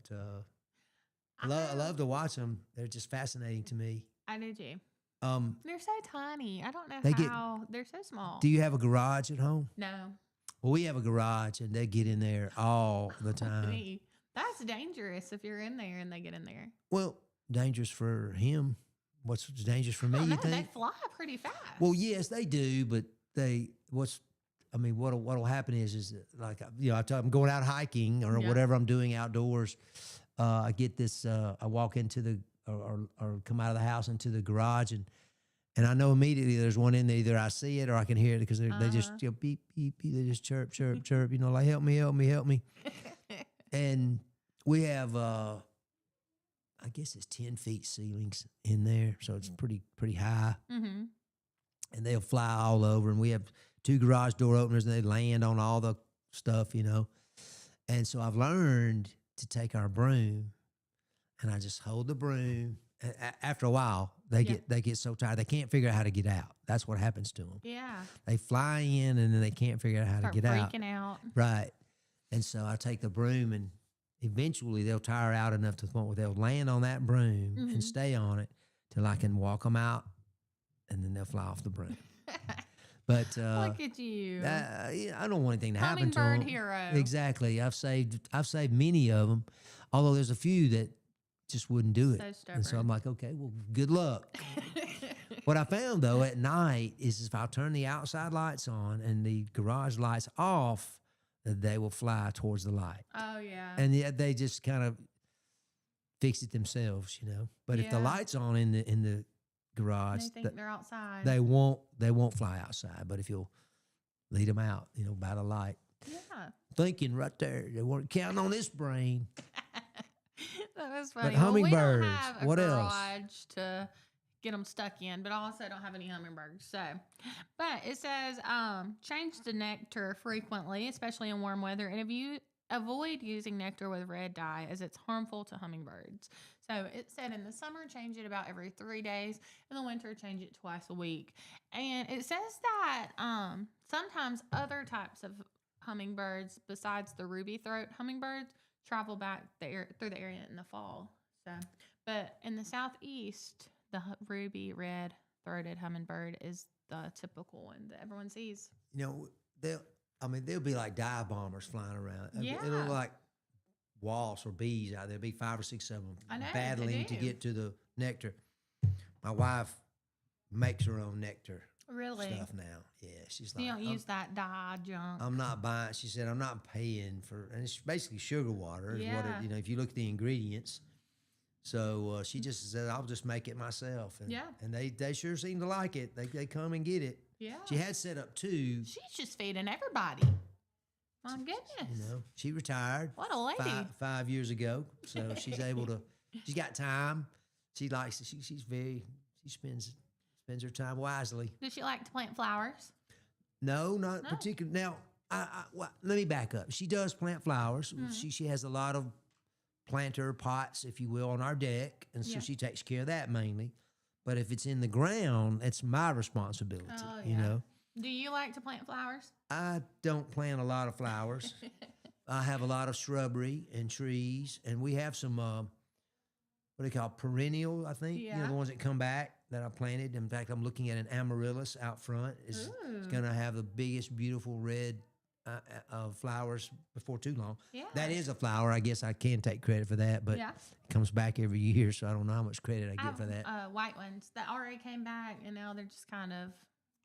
I love to watch them. They're just fascinating to me. I do too. Um, They're so tiny. I don't know They get- how they're so small. do you have a garage at home? No. Well, we have a garage, and they get in there all the time. Me. That's dangerous if you're in there and they get in there. Well, dangerous for him. What's dangerous for me, I don't you know, think? they fly pretty fast. Well, yes, they do, but what'll happen is like I'm going out hiking or Yeah. whatever I'm doing outdoors. I get this. I walk into the or come out of the house into the garage and I know immediately there's one in there. Either I see it or I can hear it because they just beep beep beep. They just chirp chirp chirp. Like help me, help me, help me. And we have I guess it's 10 feet ceilings in there, so it's pretty high. Mm-hmm. And they'll fly all over. And we have 2 garage door openers, and they land on all the stuff, And so I've learned to take our broom, and I just hold the broom. And after a while, they get so tired they can't figure out how to get out. That's what happens to them. Yeah. They fly in, and then they can't figure out how Start to get out. freaking out. Right. And so I take the broom, and eventually they'll tire out enough to the point where they'll land on that broom and stay on it till I can walk them out, and then they'll fly off the broom. But Look at you. I don't want anything to happen to them. Hummingbird hero. Exactly. I've saved many of them, although there's a few that just wouldn't do it. So And so stubborn. I'm like, okay, well, good luck. What I found though at night is if I turn the outside lights on and the garage lights off, they will fly towards the light. Oh, yeah. And yet they just kind of fix it themselves, But if the Yeah. light's on in the garage, they think they're outside. they won't fly outside. But if you'll lead them out, by the light, yeah. thinking right there, they weren't counting on this brain. That was funny. hummingbirds, We don't have a what else? garage to get them stuck in, but I also don't have any hummingbirds. So, but it says change the nectar frequently, especially in warm weather, and if you avoid using nectar with red dye as it's harmful to hummingbirds. So it said in the summer change it about every 3 days, in the winter change it twice a week. And it says that sometimes other types of hummingbirds besides the ruby throat hummingbirds travel back through the area in the fall. So, but in the southeast, the ruby red throated hummingbird is the typical one that everyone sees. You know, they'll be like dive bombers flying around. Yeah. It'll look like wasps or bees out there. There'll be 5 or 6 of them I know, they battling to do. get to the nectar. My wife makes her own nectar Really? stuff now. Yeah, she's like, You don't use that dye junk. I'm not buying. She said, I'm not paying for, and it's basically sugar water. Is what Yeah. it, if you look at the ingredients. So she just said, I'll just make it myself. And, Yeah. And they sure seem to like it. They come and get it. Yeah. She had set up 2. She's just feeding everybody. My goodness. She retired. What a lady. 5 years ago. So she's able to, she's got time. She likes, she spends her time wisely. Does she like to plant flowers? No, not No? particular. Now, let me back up. She does plant flowers. She has a lot of planter pots, if you will, on our deck. And so Yeah. she takes care of that mainly. But if it's in the ground, it's my responsibility, Oh, you yeah. know. Do you like to plant flowers? I don't plant a lot of flowers. I have a lot of shrubbery and trees, and we have some what do they call perennial? I think Yeah. the ones that come back that I planted. In fact, I'm looking at an amaryllis out front. It's Ooh. going to have the biggest, beautiful red flowers before too long. Yeah. That is a flower. I guess I can take credit for that, but Yeah. it comes back every year, so I don't know how much credit I I get for that. have white ones that already came back, and now they're just kind of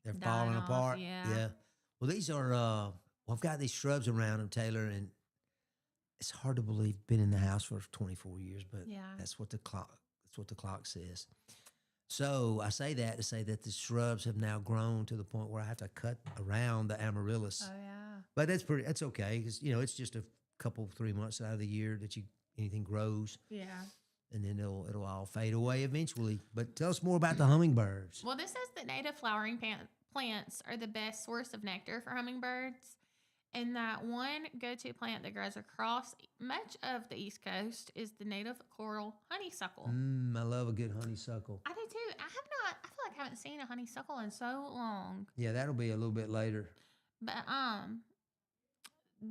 They're dying falling off, apart. yeah. Well, these are. I've got these shrubs around them, Taylor, and it's hard to believe. Been in the house for 24 years, but Yeah. that's what the clock. That's what the clock says. So I say that to say that the shrubs have now grown to the point where I have to cut around the amaryllis. Oh, yeah. But that's okay because it's just a couple 3 months out of the year that anything grows, Yeah. and then it'll all fade away eventually. But tell us more about the hummingbirds. Well, this says that native flowering plants are the best source of nectar for hummingbirds. And that one go-to plant that grows across much of the East Coast is the native coral honeysuckle. I love a good honeysuckle. I do too. I feel like I haven't seen a honeysuckle in so long. Yeah, that'll be a little bit later. But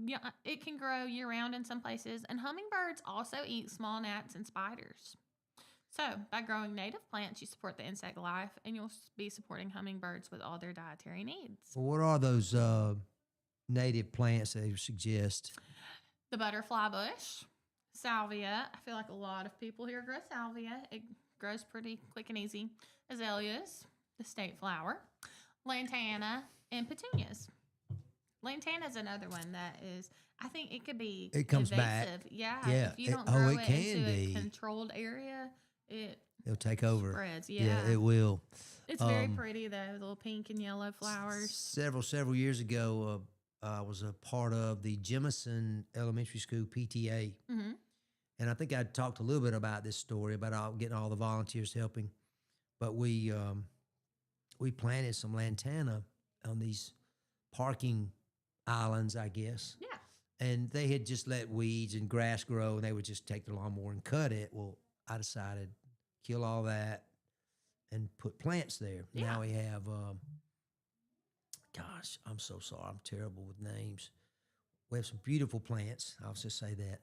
yeah, it can grow year round in some places, and hummingbirds also eat small gnats and spiders. So, by growing native plants, you support the insect life, and you'll be supporting hummingbirds with all their dietary needs. Well, what are those native plants that you suggest? The butterfly bush, salvia. I feel like a lot of people here grow salvia. It grows pretty quick and easy. Azaleas, the state flower, lantana, and petunias. Lantana is another one that is, I think it could be It comes back. invasive. Yeah. Yeah, If you don't it grow can it into be. a controlled area, it It'll take over. spreads. Yeah. It will. It's very pretty though, little pink and yellow flowers. Several years ago, I was a part of the Jemison Elementary School PTA. Mm-hmm. And I think I talked a little bit about this story about getting all the volunteers helping. But we planted some lantana on these parking islands, I guess. Yeah. And they had just let weeds and grass grow, and they would just take the lawnmower and cut it. Well, I decided kill all that and put plants there. Yeah. Now we have, gosh, I'm so sorry. I'm terrible with names. We have some beautiful plants. I'll just say that.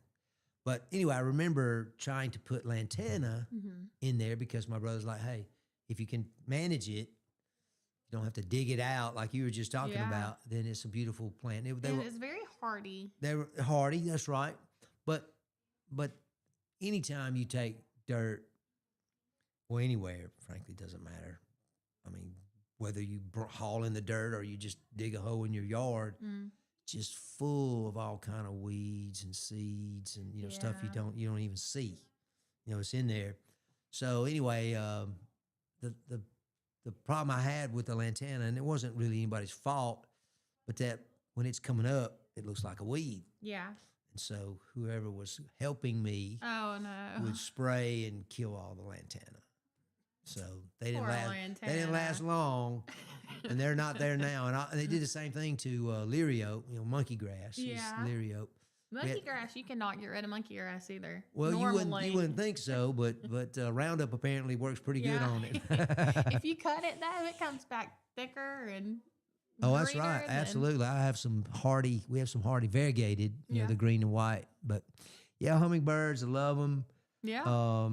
But anyway, I remember trying to put lantana Mm-hmm. in there because my brother's like, hey, if you can manage it, you don't have to dig it out like you were just talking Yeah. about, then it's a beautiful plant. They And were it's very hardy. they were hardy, that's right. But anytime you take dirt, well, anywhere, frankly, doesn't matter. I mean, whether you haul in the dirt or you just dig a hole in your yard, Mm. just full of all kind of weeds and seeds and stuff you Yeah. don't even see. It's in there. So anyway, the problem I had with the lantana, and it wasn't really anybody's fault, but that when it's coming up, it looks like a weed. Yeah. And so whoever was helping me Oh no. would spray and kill all the lantana. So they didn't Poor last. They didn't last lantana. long, and they're not there now. And they did the same thing to liriope, monkey grass. is Yeah. liriope. Monkey grass, you cannot get rid of monkey grass either. Well, Normally. you wouldn't think so, but Roundup apparently works pretty good Yeah. on it. If you cut it though, it comes back thicker and Oh, that's greener right. than- Absolutely. I have some hardy. We have some hardy variegated. Yeah. The green and white. But yeah, hummingbirds. I love them. Yeah.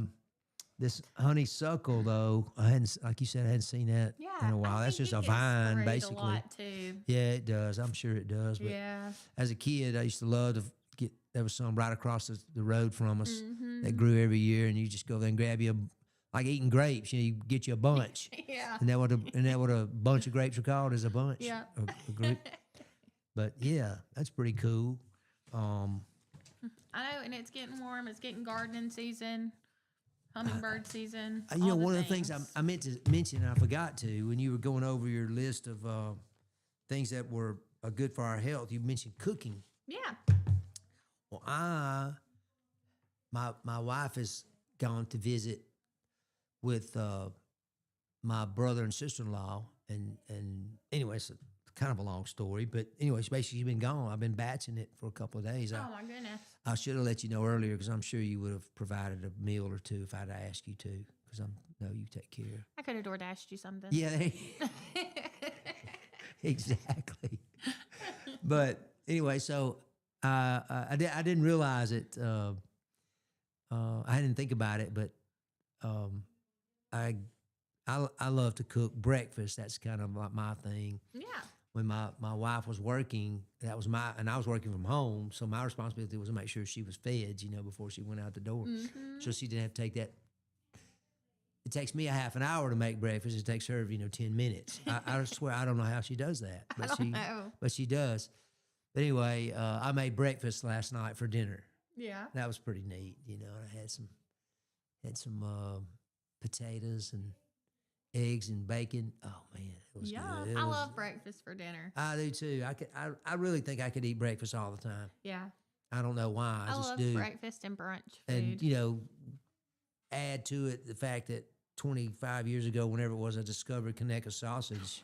This honeysuckle though, I hadn't, like you said, I hadn't seen that Yeah. in a while. I That's think just it a gets vine, sprayed basically. A lot too. Yeah, it does. I'm sure it does. But Yeah. as a kid, I used to love to get. There was some right across the road from us Mm-hmm. that grew every year, and you just go there and grab you like eating grapes. You get you a bunch. Yeah. And that what a bunch of grapes are called, is a bunch. Yeah. A group. But yeah, that's pretty cool. I know, and it's getting warm. It's getting gardening season, hummingbird season. all One of the things I meant to mention, and I forgot to, when you were going over your list of things that were good for our health, you mentioned cooking. Yeah. Well, my wife has gone to visit with my brother and sister-in-law, and anyway, it's kind of a long story, but anyway, she's been gone. I've been batching it for a couple of days. Oh my goodness. I should have let you know earlier, because I'm sure you would have provided a meal or two if I'd asked you to, because I know you take care. I could have door dashed you something. Yeah, exactly. But anyway, so I didn't realize it. I didn't think about it, but I love to cook breakfast. That's kind of like my thing. Yeah. When my wife was working, and I was working from home, so my responsibility was to make sure she was fed, before she went out the door. Mm-hmm. So she didn't have to take that. It takes me a half an hour to make breakfast. It takes her, 10 minutes. I swear I don't know how she does that, but she does. But anyway, I made breakfast last night for dinner. Yeah. That was pretty neat. I had some potatoes and eggs and bacon. Oh man, it was Yeah. good. I love breakfast for dinner. I do too. I really think I could eat breakfast all the time. Yeah. I don't know why. I just love do. breakfast and brunch And food. add to it the fact that 25 years ago, whenever it was, I discovered Conecuh sausage.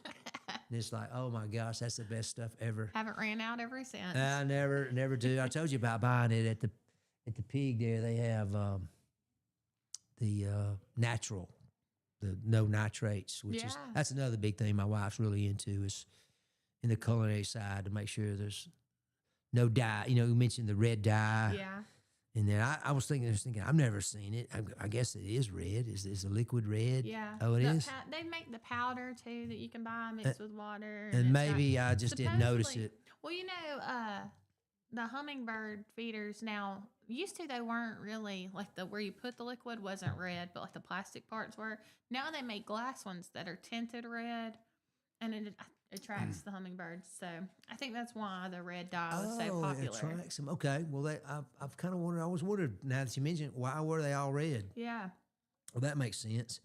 And it's like, oh my gosh, that's the best stuff ever. Haven't ran out ever since. I never do. I told you about buying it at the pig there. They have the natural, the no nitrates, which is Yeah. that's another big thing my wife's really into, is in the culinary side, to make sure there's no dye. You mentioned the red dye. Yeah. And then I was thinking, I've never seen it. I guess it is red. Is a liquid red? Yeah. Oh, it is. They make the powder too that you can buy mixed with water. And it's maybe got- I just didn't notice supposedly- it. Well, the hummingbird feeders now used to, they weren't really like where you put the liquid wasn't red, but like the plastic parts were. Now they make glass ones that are tinted red, and it attracts the hummingbirds. So I think that's why the red dye was so popular. It attracts them. Okay. Well, I've kind of wondered. I always wondered, now that you mentioned it, why were they all red? Yeah. Well, that makes sense.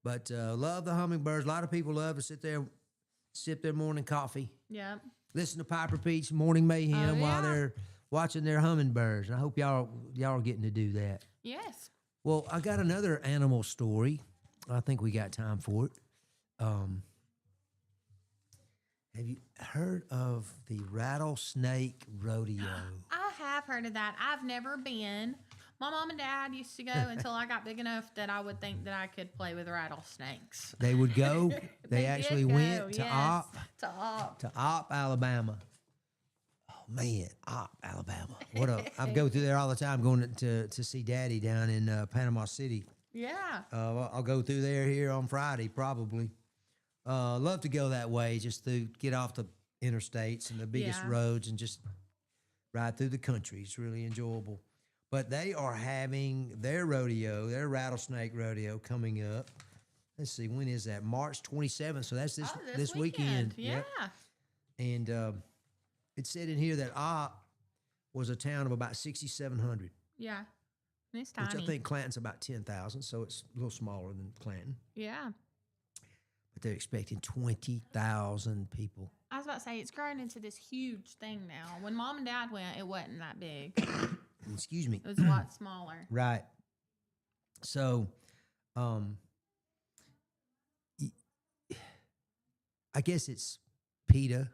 But love the hummingbirds. A lot of people love to sit there, sip their morning coffee, Yeah. listen to Piper Pete's Morning Mayhem while yeah. they're watching their hummingbirds. And I hope y'all are getting to do that. Yes. Well, I got another animal story. I think we got time for it. Have you heard of the rattlesnake rodeo? I have heard of that. I've never been. My mom and dad used to go until I got big enough that I would think that I could play with rattlesnakes. They would go. They did actually go, went to yes, to Opp. Opp, Alabama. Oh man, Opp, Alabama. I go through there all the time, going to see Daddy down in Panama City. Yeah. I'll go through there here on Friday, probably. Love to go that way, just to get off the interstates and the biggest Yeah. roads and just ride through the country. It's really enjoyable. But they are having their rodeo, their rattlesnake rodeo, coming up. Let's see, when is that? March 27th. So that's this weekend. Yeah. Yep. And it said in here that Opp was a town of about 6,700. Yeah. It's Which tiny. I think Clanton's about 10,000, so it's a little smaller than Clanton. Yeah. But they're expecting 20,000 people. I was about to say, it's grown into this huge thing now. When Mom and Dad went, it wasn't that big. Excuse me. It was a lot smaller. Right. So, I guess it's PETA,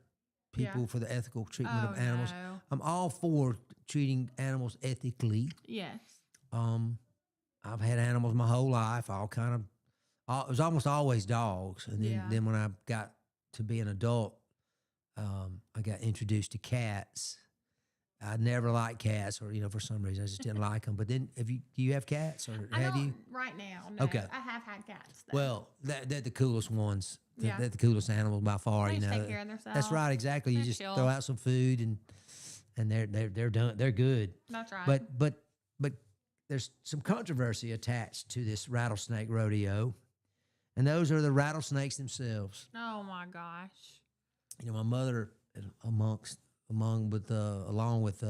People for the Ethical Treatment of Animals. No. I'm all for treating animals ethically. Yes. I've had animals my whole life. It was almost always dogs, and then when I got to be an adult, I got introduced to cats. I never liked cats, or for some reason I just didn't like them. But then, do you have cats, or have you? Right now, no. Okay. I have had cats, though. Well, they're the coolest ones. Yeah. They're the coolest animals by far. They You just know, take care of themselves. that's right. Exactly. You They're just chill. throw out some food, and they're done. They're good. That's right. But there's some controversy attached to this rattlesnake rodeo, and those are the rattlesnakes themselves. Oh, my gosh. My mother, along with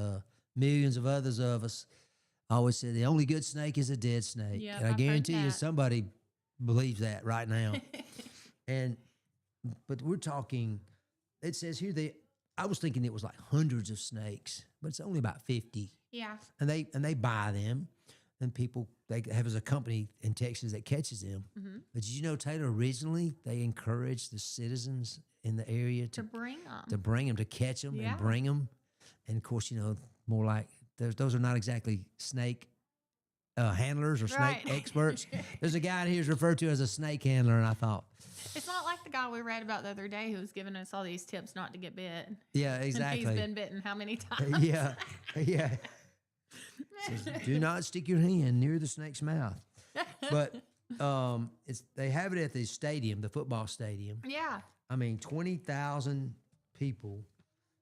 millions of others of us, always said the only good snake is a dead snake. Yeah, and I I've heard guarantee you that. somebody believes that right now. But we're talking. It says here I was thinking it was like hundreds of snakes, but it's only about 50. Yeah. And they buy them, and they have as a company in Texas that catches them. Mm-hmm. But did you know, Taylor, originally they encouraged the citizens in the area To bring them. to catch them Yeah. and bring them. And of course, more like those are not exactly snake handlers or snake Right. experts. There's a guy here who's referred to as a snake handler, and I thought, It's not like the guy we read about the other day who was giving us all these tips not to get bit. yeah, And exactly. he's been bitten how many times? yeah. Says, do not stick your hand near the snake's mouth. But they have it at the stadium, the football stadium. Yeah. I mean, 20,000 people.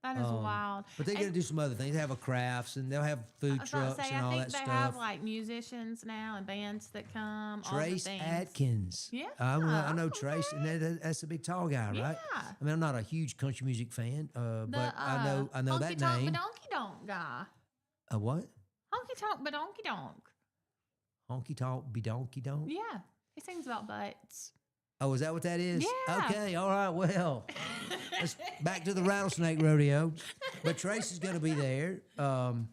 That is wild. But they're going to do some other things. They have a crafts, and they'll have food I was about trucks to say, and all I that think they stuff. have like musicians now and bands that come. all the Trace things. Atkins. Yeah, I know okay. Trace, and that's a big tall guy, right? Yeah. I mean, I'm not a huge country music fan, but I know that Honky Tonk name. Badonky Donk guy. A what? Honky Tonk Badonky Donk. Honky tonk, be donkey donk. Yeah. He sings about butts. Oh, is that what that is? Yeah. Okay, all right, well, let's back to the rattlesnake rodeo. But Trace is going to be there. And,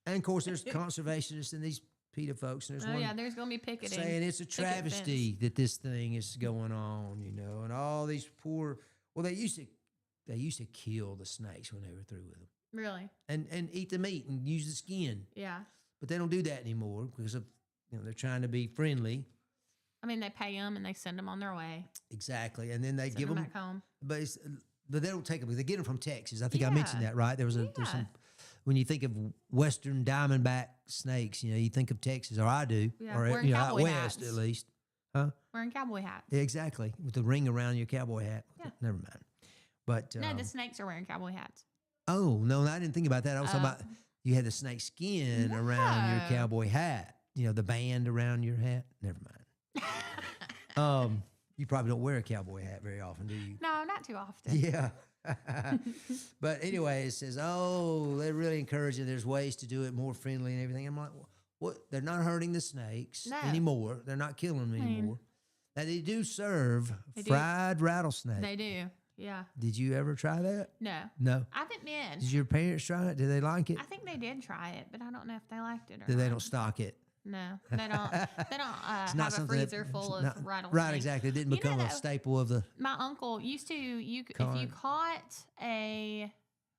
of course, there's conservationists and these PETA folks. And there's one Oh, yeah, there's going to be picketing. saying it's a Picket fence. travesty that this thing is going on, and all these poor, they used to kill the snakes when they were through with them Really? and eat the meat and use the skin. Yeah. But they don't do that anymore because of, they're trying to be friendly. I mean, they pay them and they send them on their way. Exactly. And then they Send give them back home. But they don't take them. They get them from Texas. I think I mentioned that, right? There's Yeah. some. When you think of Western diamondback snakes, you think of Texas, or I do, Yeah, or wearing out cowboy west hats. at least, huh? Wearing cowboy hats. Yeah, exactly, with the ring around your cowboy hat. Yeah. Never mind. But No, the snakes are wearing cowboy hats. oh no, I didn't think about that. I was talking about you had the snake skin around your No. cowboy hat. The band around your hat. Never mind. You probably don't wear a cowboy hat very often, do you? No, not too often. Yeah. But anyway, it says, they're really encouraging. There's ways to do it more friendly and everything. I'm like, what? They're not hurting the snakes No. anymore. They're not killing them anymore. Now, they do serve They do. fried rattlesnake. They do. Yeah. Did you ever try that? No. No. I haven't been. Did your parents try it? Did they like it? I think they did try it, but I don't know if they liked it or Did not. they don't stock it? No, they don't. They don't It's have a freezer full of rattlesnakes. Right, exactly. It didn't You know, become a though, staple of the. My uncle used to. If you Con. caught a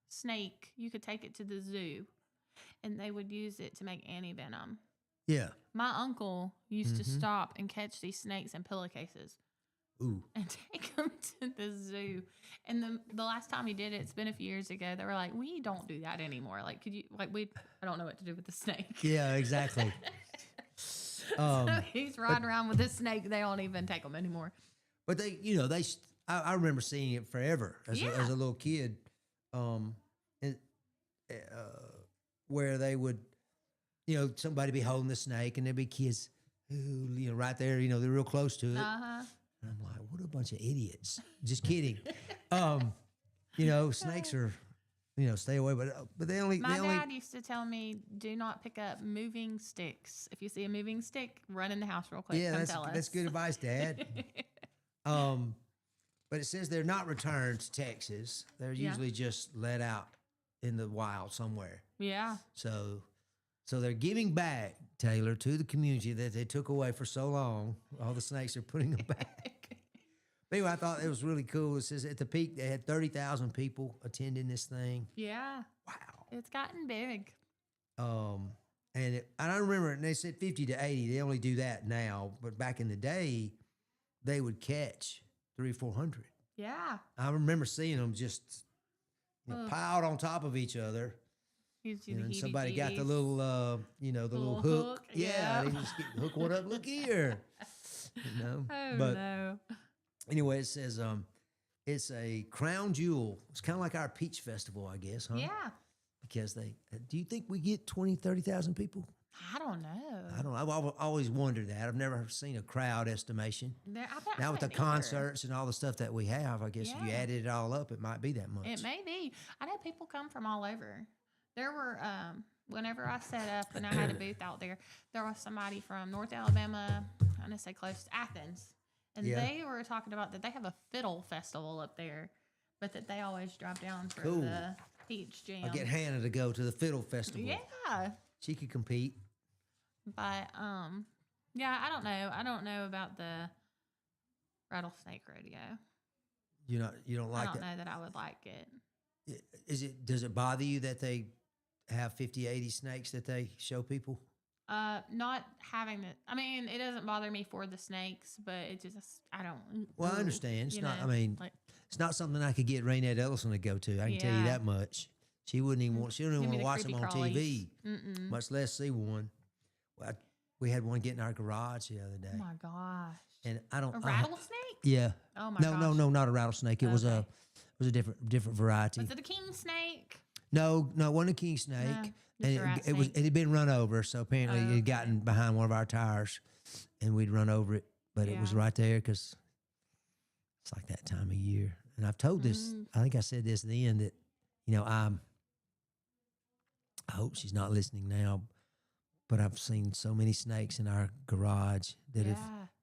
snake, you could take it to the zoo, and they would use it to make antivenom. Yeah. My uncle used to Mhm. stop and catch these snakes in pillowcases Ooh. and take them to the zoo. And the last time he did it, it's been a few years ago. They were like, "We don't do that anymore. Like, could you I don't know what to do with the snake." Yeah, exactly. So he's riding around with this snake. They don't even take them anymore. But they, I remember seeing it forever as a little kid, where they would, somebody be holding the snake and there'd be kids who, right there, they're real close to it. Uh-huh. And I'm like, what a bunch of idiots. Just kidding. Snakes are, stay away, but they only, My dad used to tell me, do not pick up moving sticks. If you see a moving stick, run in the house real quick. yeah, Come that's tell us. good advice, Dad. But it says they're not returned to Texas. They're usually just let out in the wild somewhere. Yeah. So they're giving back, Taylor, to the community that they took away for so long. All the snakes are putting them back. But anyway, I thought it was really cool. It says at the peak they had 30,000 people attending this thing. Yeah. Wow. It's gotten big. And I don't remember, and they said 50 to 80. They only do that now, but back in the day, they would catch 300 or 400. Yeah. I remember seeing them just piled on top of each other. And somebody got the little, the little hook. Yeah, they just hook one up. Look here. No. Anyway, it says it's a crown jewel. It's kind of like our Peach Festival, I guess, huh? Yeah. Because do you think we get 20, 30,000 people? I don't know. I've always wondered that. I've never seen a crowd estimation. Now with the concerts and all the stuff that we have, I guess if you added it all up, it might be that much. It may be. I know people come from all over. There were, whenever I set up and I had a booth out there, there was somebody from North Alabama, I'm going to say close to Athens. And they were talking about that they have a fiddle festival up there, but that they always drive down for the Peach Jam. I'll get Hannah to go to the fiddle festival. Yeah. She could compete. But, yeah, I don't know. I don't know about the rattlesnake rodeo. You don't like it? I don't know that I would like it. Does it bother you that they have 50, 80 snakes that they show people? Not having it. I mean, it doesn't bother me for the snakes, but it just, I don't. Well, I understand. It's not, it's not something I could get Raynette Ellison to go to. I can tell you that much. She wouldn't even want, she don't even want to watch them on TV, much less see one. Well, we had one get in our garage the other day. Oh my gosh. And I don't. A rattlesnake? Yeah. Oh my gosh. No, not a rattlesnake. It was a different variety. Was it a king snake? No, it wasn't a king snake. And it had been run over, so apparently it had gotten behind one of our tires, and we'd run over it. But it was right there because it's like that time of year. And I've told this. I think I said this then that, I hope she's not listening now, but I've seen so many snakes in our garage that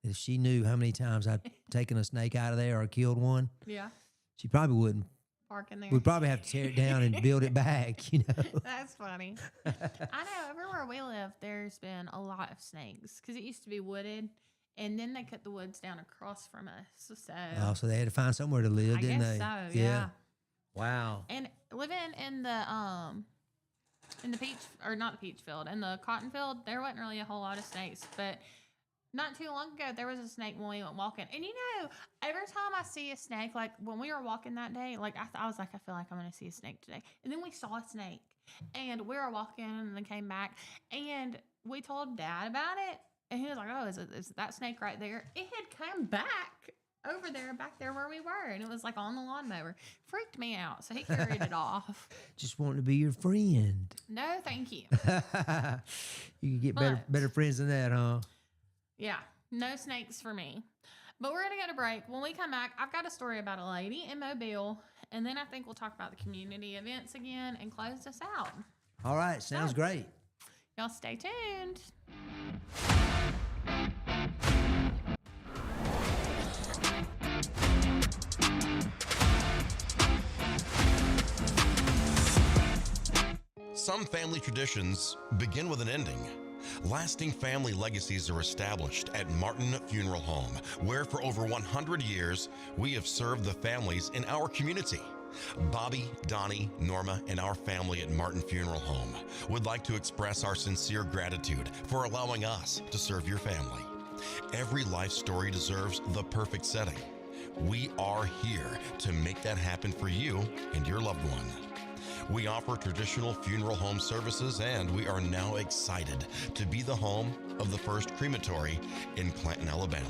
if she knew how many times I'd taken a snake out of there or killed one, she probably wouldn't. Park in there. We'd probably have to tear it down and build it back, That's funny. I know everywhere we live, there's been a lot of snakes because it used to be wooded, and then they cut the woods down across from us. So they had to find somewhere to live, didn't they? I guess so, yeah. Wow. And living in the peach, or not the peach field, in the cotton field, there wasn't really a whole lot of snakes, but not too long ago, there was a snake when we went walking. And every time I see a snake, like when we were walking that day, like I was like, I feel like I'm going to see a snake today. And then we saw a snake, and we were walking and then came back, and we told Dad about it. And he was like, oh, is that snake right there? It had come back over there, back there where we were. And it was like on the lawnmower. Freaked me out. So he carried it off. Just wanting to be your friend. No, thank you. You can get better friends than that, huh? Yeah, no snakes for me. But we're going to go to break. When we come back, I've got a story about a lady in Mobile, and then I think we'll talk about the community events again and close this out. All right, sounds great. Y'all stay tuned. Some family traditions begin with an ending. Lasting family legacies are established at Martin Funeral Home, where for over 100 years, we have served the families in our community. Bobby, Donnie, Norma, and our family at Martin Funeral Home would like to express our sincere gratitude for allowing us to serve your family. Every life story deserves the perfect setting. We are here to make that happen for you and your loved one. We offer traditional funeral home services, and we are now excited to be the home of the first crematory in Clanton, Alabama.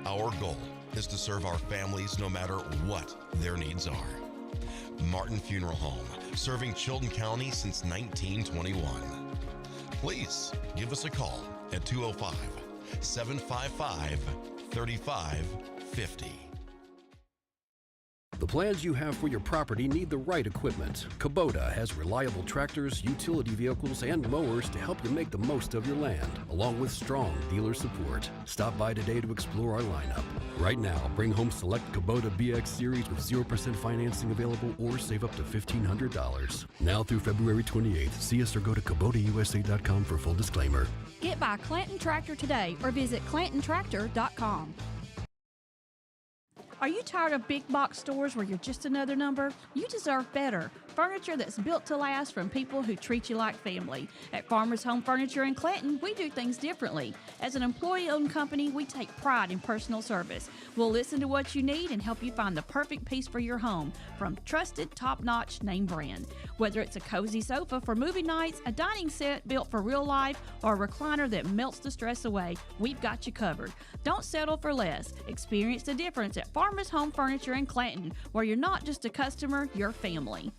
Our goal is to serve our families no matter what their needs are. Martin Funeral Home, serving Chilton County since 1921. Please give us a call at 205-755-3550. The plans you have for your property need the right equipment. Kubota has reliable tractors, utility vehicles, and mowers to help you make the most of your land, along with strong dealer support. Stop by today to explore our lineup. Right now, bring home select Kubota BX Series with 0% financing available or save up to $1,500. Now through February 28th, see us or go to KubotaUSA.com for full disclaimer. Get by Clanton Tractor today or visit ClantonTractor.com. Are you tired of big box stores where you're just another number? You deserve better. Furniture that's built to last from people who treat you like family. At Farmers Home Furniture in Clanton, we do things differently. As an employee-owned company, we take pride in personal service. We'll listen to what you need and help you find the perfect piece for your home from trusted, top-notch name brand. Whether it's a cozy sofa for movie nights, a dining set built for real life, or a recliner that melts the stress away, we've got you covered. Don't settle for less. Experience the difference at Farmers Home Furniture in Clanton, where you're not just a customer, you're family.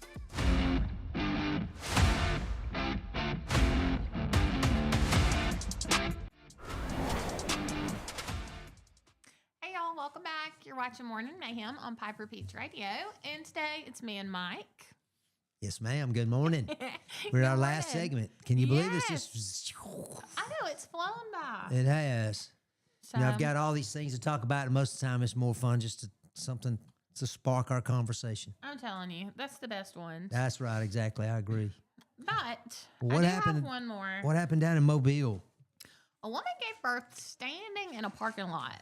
Hey y'all, welcome back. You're watching Morning Mayhem on Piper Peach Radio, and today it's me and Mike. Yes, ma'am. Good morning. We're at our last segment. Can you believe it's just... I know, it's flown by. It has. So, You know, I've got all these things to talk about, and most of the time it's more fun just to something to spark our conversation. I'm telling you, that's the best one. That's right. Exactly. I agree. But Well, I do have one more. What happened down in Mobile? A woman gave birth standing in a parking lot.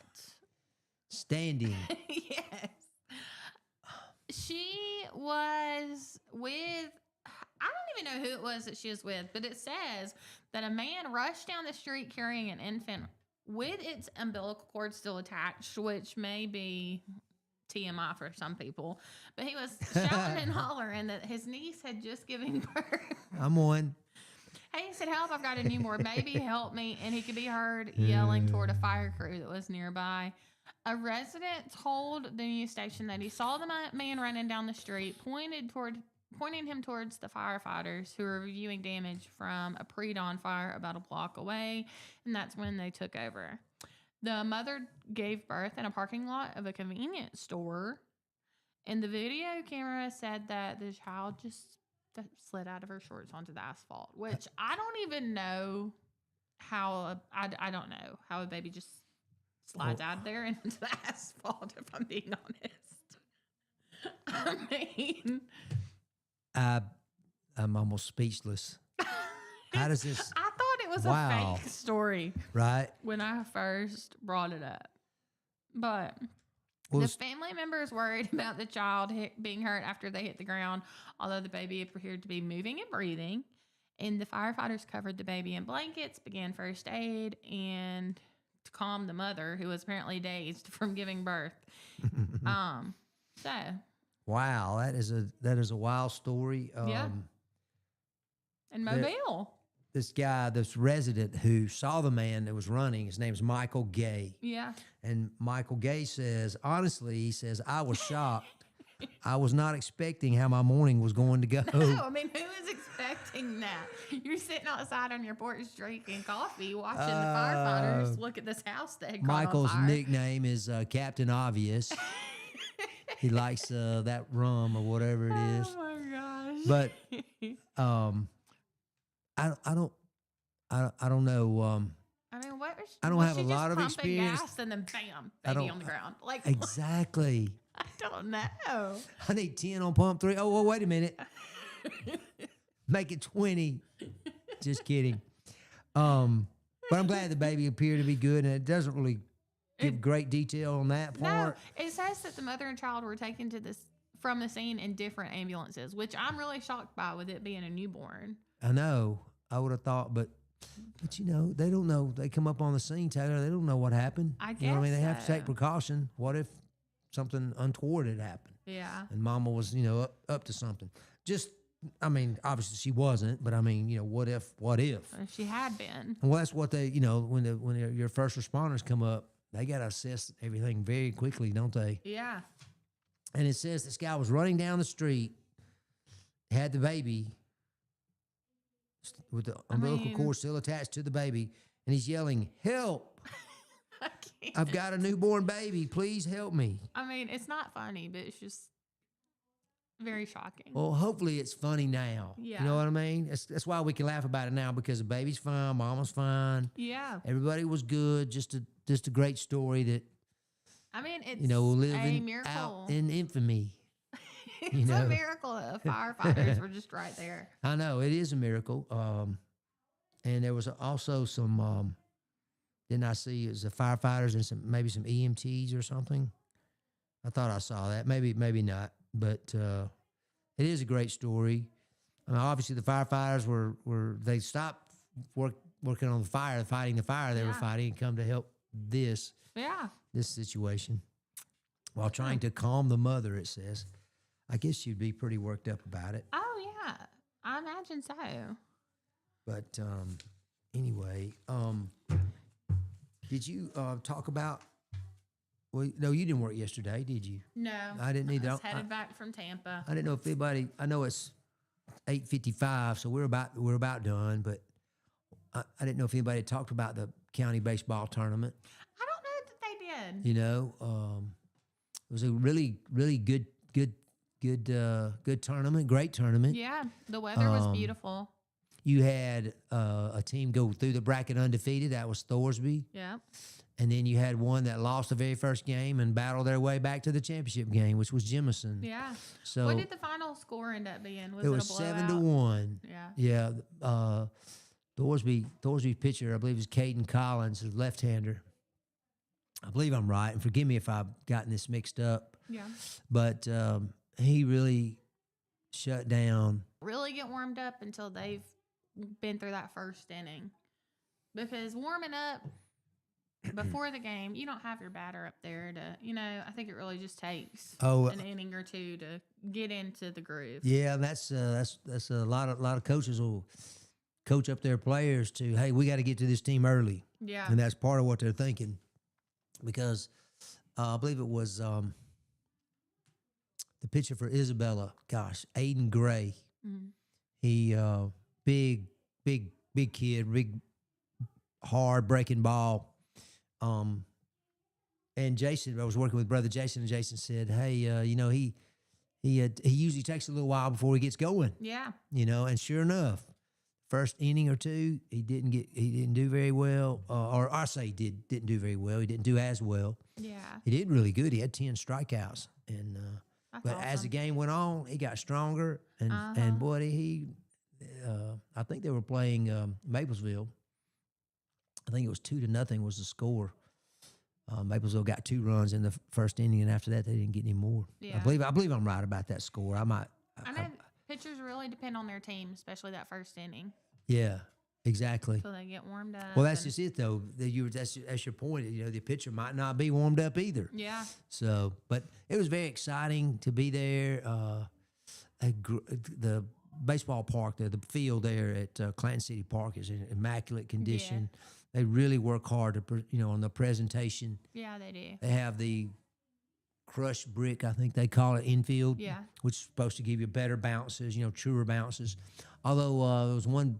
Standing. Yes. She was with, I don't even know who it was that she was with, but it says that a man rushed down the street carrying an infant with its umbilical cord still attached, which may be TMI for some people. But he was shouting and hollering that his niece had just given birth. I'm on. Hey, he said, "Help, I've got a newborn baby, help me." And he could be heard yelling toward a fire crew that was nearby. A resident told the news station that he saw the man running down the street, pointing him towards the firefighters who were reviewing damage from a pre-dawn fire about a block away, and that's when they took over. The mother gave birth in a parking lot of a convenience store, and the video camera said that the child just slid out of her shorts onto the asphalt, which I don't even know how, I don't know how a baby just slides out of there into the asphalt, if I'm being honest. I mean, I'm almost speechless. How does this? I thought it was Wow. a fake story Right? when I first brought it up. But Well, the family members worried about the child being hurt after they hit the ground, although the baby appeared to be moving and breathing. And the firefighters covered the baby in blankets, began first aid, and to calm the mother, who was apparently dazed from giving birth. So wow, that is a wild story. yeah, in Mobile. This guy, this resident who saw the man that was running, his name's Michael Gay. Yeah. And Michael Gay says, honestly, he says, I was shocked. I was not expecting how my morning was going to go. No, I mean, who is expecting that? You're sitting outside on your porch drinking coffee, watching the firefighters look at this house that had caught Michael's on fire. nickname is Captain Obvious. He likes that rum or whatever it is. Oh my gosh. But I don't know. I mean, what was I don't was have she a just lot of pumping experience. Gas and then bam, I baby don't- on the ground. Like Exactly. I don't know. I need 10 on pump 3. Oh, well, wait a minute. Make it 20. Just kidding. But I'm glad the baby appeared to be good, and it doesn't really give great detail on that No, part. it says that the mother and child were taken to from the scene in different ambulances, which I'm really shocked by with it being a newborn. I know. I would have thought, but you know, they don't know. They come up on the scene, Taylor. They don't know what happened. I You know what I mean? They guess have to take so. precaution. What if something untoward had happened Yeah. and Mama was, you know, up to something? Just, I mean, obviously she wasn't, but I mean, you know, what if? If she had been. Well, that's what they, you know, when your first responders come up, they got to assess everything very quickly, don't they? Yeah. And it says this guy was running down the street, had the baby with the umbilical cord still attached to the baby, and he's yelling, "Help! I can't. I've got a newborn baby. Please help me." I mean, it's not funny, but it's just Very shocking. Well, hopefully it's funny now. Yeah. You know what I mean? That's why we can laugh about it now, because the baby's fine, mama's fine. Yeah. Everybody was good. Just a great story that, I mean, it's will live a miracle. out in infamy. It's a miracle that the firefighters were just right there. I know, it is a miracle. And there was also some, didn't I see, it was the firefighters and maybe some EMTs or something. I thought I saw that. Maybe not. But it is a great story. I mean, obviously the firefighters they stopped working on the fire, fighting the fire they were fighting, and come to help this situation while trying to calm the mother, it says. I guess you'd be pretty worked up about it. Oh, yeah. I imagine so. But anyway, did you talk about, well, no, you didn't work yesterday, did you? No. I didn't either. I was headed back from Tampa. I didn't know if anybody, I know it's 8:55, so we're about done, but I didn't know if anybody had talked about the county baseball tournament. I don't know that they did. You know, it was a really, really good tournament, great tournament. Yeah. The weather was beautiful. You had a team go through the bracket undefeated. That was Thorsby. Yeah. And then you had one that lost the very first game and battled their way back to the championship game, which was Jemison. Yeah. So what did the final score end up being? Was it it was a blowout? 7-1. Yeah. Yeah. Thorsby's pitcher, I believe, is Caden Collins, a left-hander. I believe I'm right, and forgive me if I've gotten this mixed up. Yeah. But he really shut down. Really get warmed up until they've been through that first inning. Because warming up before the game, you don't have your batter up there to, I think it really just takes an inning or two to get into the groove. Yeah, that's a lot of coaches will coach up their players to, hey, we got to get to this team early. Yeah. And that's part of what they're thinking. Because I believe it was the pitcher for Isabella, Aiden Gray. Mm-hmm. He big kid, big hard breaking ball. And Jason, I was working with brother Jason, and Jason said, hey, he usually takes a little while before he gets going. Yeah. And sure enough, first inning or two, he didn't do very well. Or I say didn't do very well. He didn't do as well. Yeah. He did really good. He had 10 strikeouts. And but awesome. as the game went on, he got stronger. And boy, I think they were playing Maplesville. I think it was 2-0 was the score. Maplesville got 2 runs in the first inning, and after that, they didn't get any more. Yeah. I believe I'm right about that score. I know pitchers really depend on their team, especially that first inning. Yeah, exactly. So they get warmed up. Well, that's just it, though. That's your point. The pitcher might not be warmed up either. Yeah. So, but it was very exciting to be there. The baseball park there, the field there at Clanton City Park is in immaculate condition. Yeah. They really work hard on the presentation. Yeah, they do. They have the crushed brick, I think they call it, infield. Yeah. Which is supposed to give you better bounces, truer bounces. Although there was one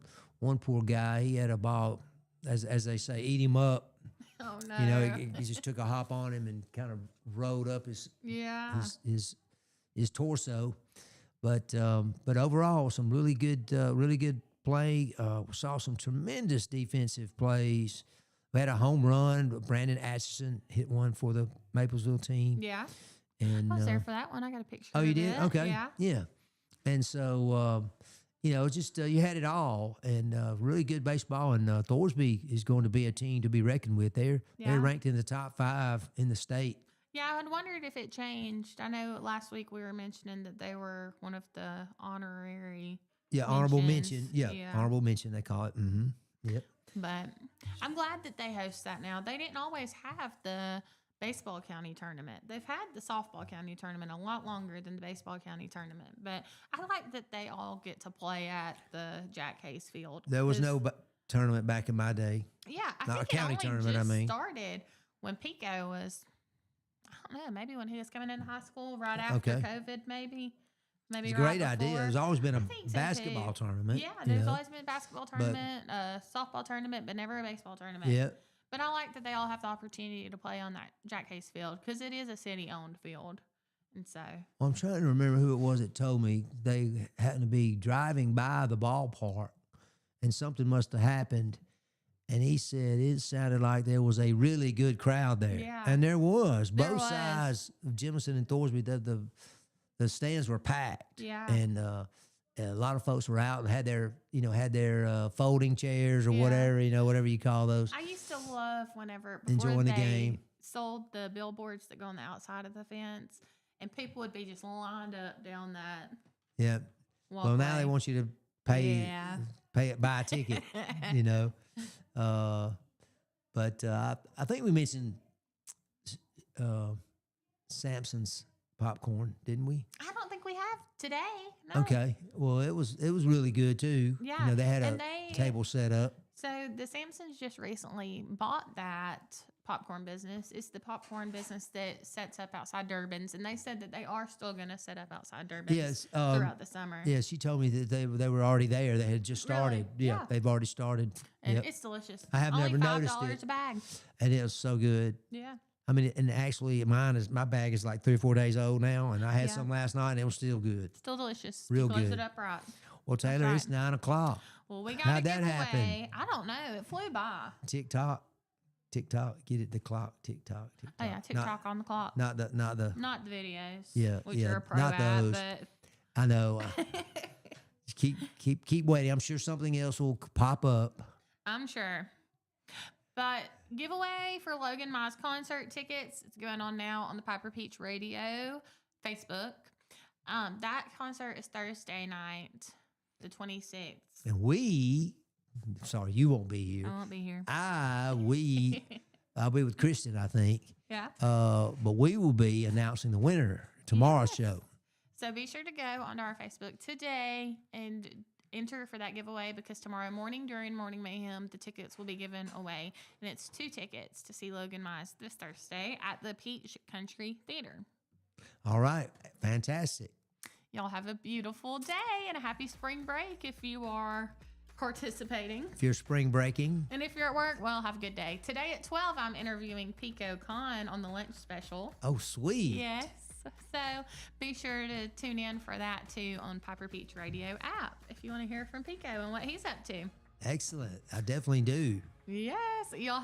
poor guy, he had a ball, as they say, eat him up. Oh no! He just took a hop on him and kind of rolled up his torso. But overall, some really good play. Saw some tremendous defensive plays. We had a home run. Brandon Atchison hit one for the Maplesville team. Yeah. And I was there for that one. I got a picture. Oh, you of did? it. Okay. Yeah. Yeah. And so, just you had it all, and really good baseball. And Thorsby is going to be a team to be reckoned with. They're ranked in the top 5 in the state. Yeah, I had wondered if it changed. I know last week we were mentioning that they were one of the honorary. Yeah, honorable mention. Yeah, honorable mention they call it. Mm-hmm. Yep. But I'm glad that they host that now. They didn't always have the baseball county tournament. They've had the softball county tournament a lot longer than the baseball county tournament. But I like that they all get to play at the Jack Hayes Field. There was no tournament back in my day. Yeah, I Not think a county it only tournament. just I mean, started when Pico was. I don't know, maybe when he was coming into high school, right after COVID, maybe. Maybe it's a great idea. There's always been a so basketball tournament. Yeah, there's always been a basketball tournament, a softball tournament, but never a baseball tournament. Yeah. But I like that they all have the opportunity to play on that Jack Hayes Field because it is a city-owned field. And so, Well, I'm trying to remember who it was that told me they happened to be driving by the ballpark and something must have happened. And he said it sounded like there was a really good crowd there. Yeah. And there was. There Both was. sides of Jemison and Thorsby, the stands were packed. Yeah. And a lot of folks were out and had their folding chairs or Yeah. whatever, whatever you call those. I used to love before Enjoying the they game. sold the billboards that go on the outside of the fence, and people would be just lined up down that Yeah. walkway. Well, now they want you to pay Yeah. buy a ticket, you know. But I think we mentioned Samson's popcorn, didn't we? I don't think we have today. No. Okay. Well, it was really good too. Yeah, They had and a table set up. So the Samsons just recently bought that popcorn business. It's the popcorn business that sets up outside Durbin's, and they said that they are still going to set up outside Durbin's Yes. throughout the summer. Yeah, she told me that they were already there. They had just Really? started. Yeah, Yeah. they've already started. And Yep. it's delicious. I have Only never noticed $5 it. a bag. And it was so good. Yeah. I mean, and actually, my bag is like 3 or 4 days old now, and I had Yeah. some last night, and it was still good. Still delicious. Real Close good. it up right. Well, Taylor, right. it's 9:00. Well, we got How'd a that giveaway. happen? I don't know. It flew by. TikTok, get it the clock, TikTok. Oh yeah, TikTok on the clock. Not the. Not the videos. Yeah, which yeah, are a pro not at, those. but I know. Just keep waiting. I'm sure something else will pop up. I'm sure. But giveaway for Logan Mize concert tickets. It's going on now on the Piper Peach Radio Facebook. That concert is Thursday night, the 26th. And sorry, you won't be here. I won't be here. I'll be with Kristen, I think. Yeah. But we will be announcing the winner tomorrow's Yes. show. So be sure to go onto our Facebook today and enter for that giveaway, because tomorrow morning during Morning Mayhem, the tickets will be given away. And it's 2 tickets to see Logan Mize this Thursday at the Peach Country Theater. All right, fantastic. Y'all have a beautiful day and a happy spring break if you are participating. If you're spring breaking, And if you're at work, well, have a good day. Today at 12, I'm interviewing Pico Khan on the lunch special. oh sweet. Yes. So be sure to tune in for that too on Piper Peach Radio app if you want to hear from Pico and what he's up to. Excellent. I definitely do. Yes. Y'all have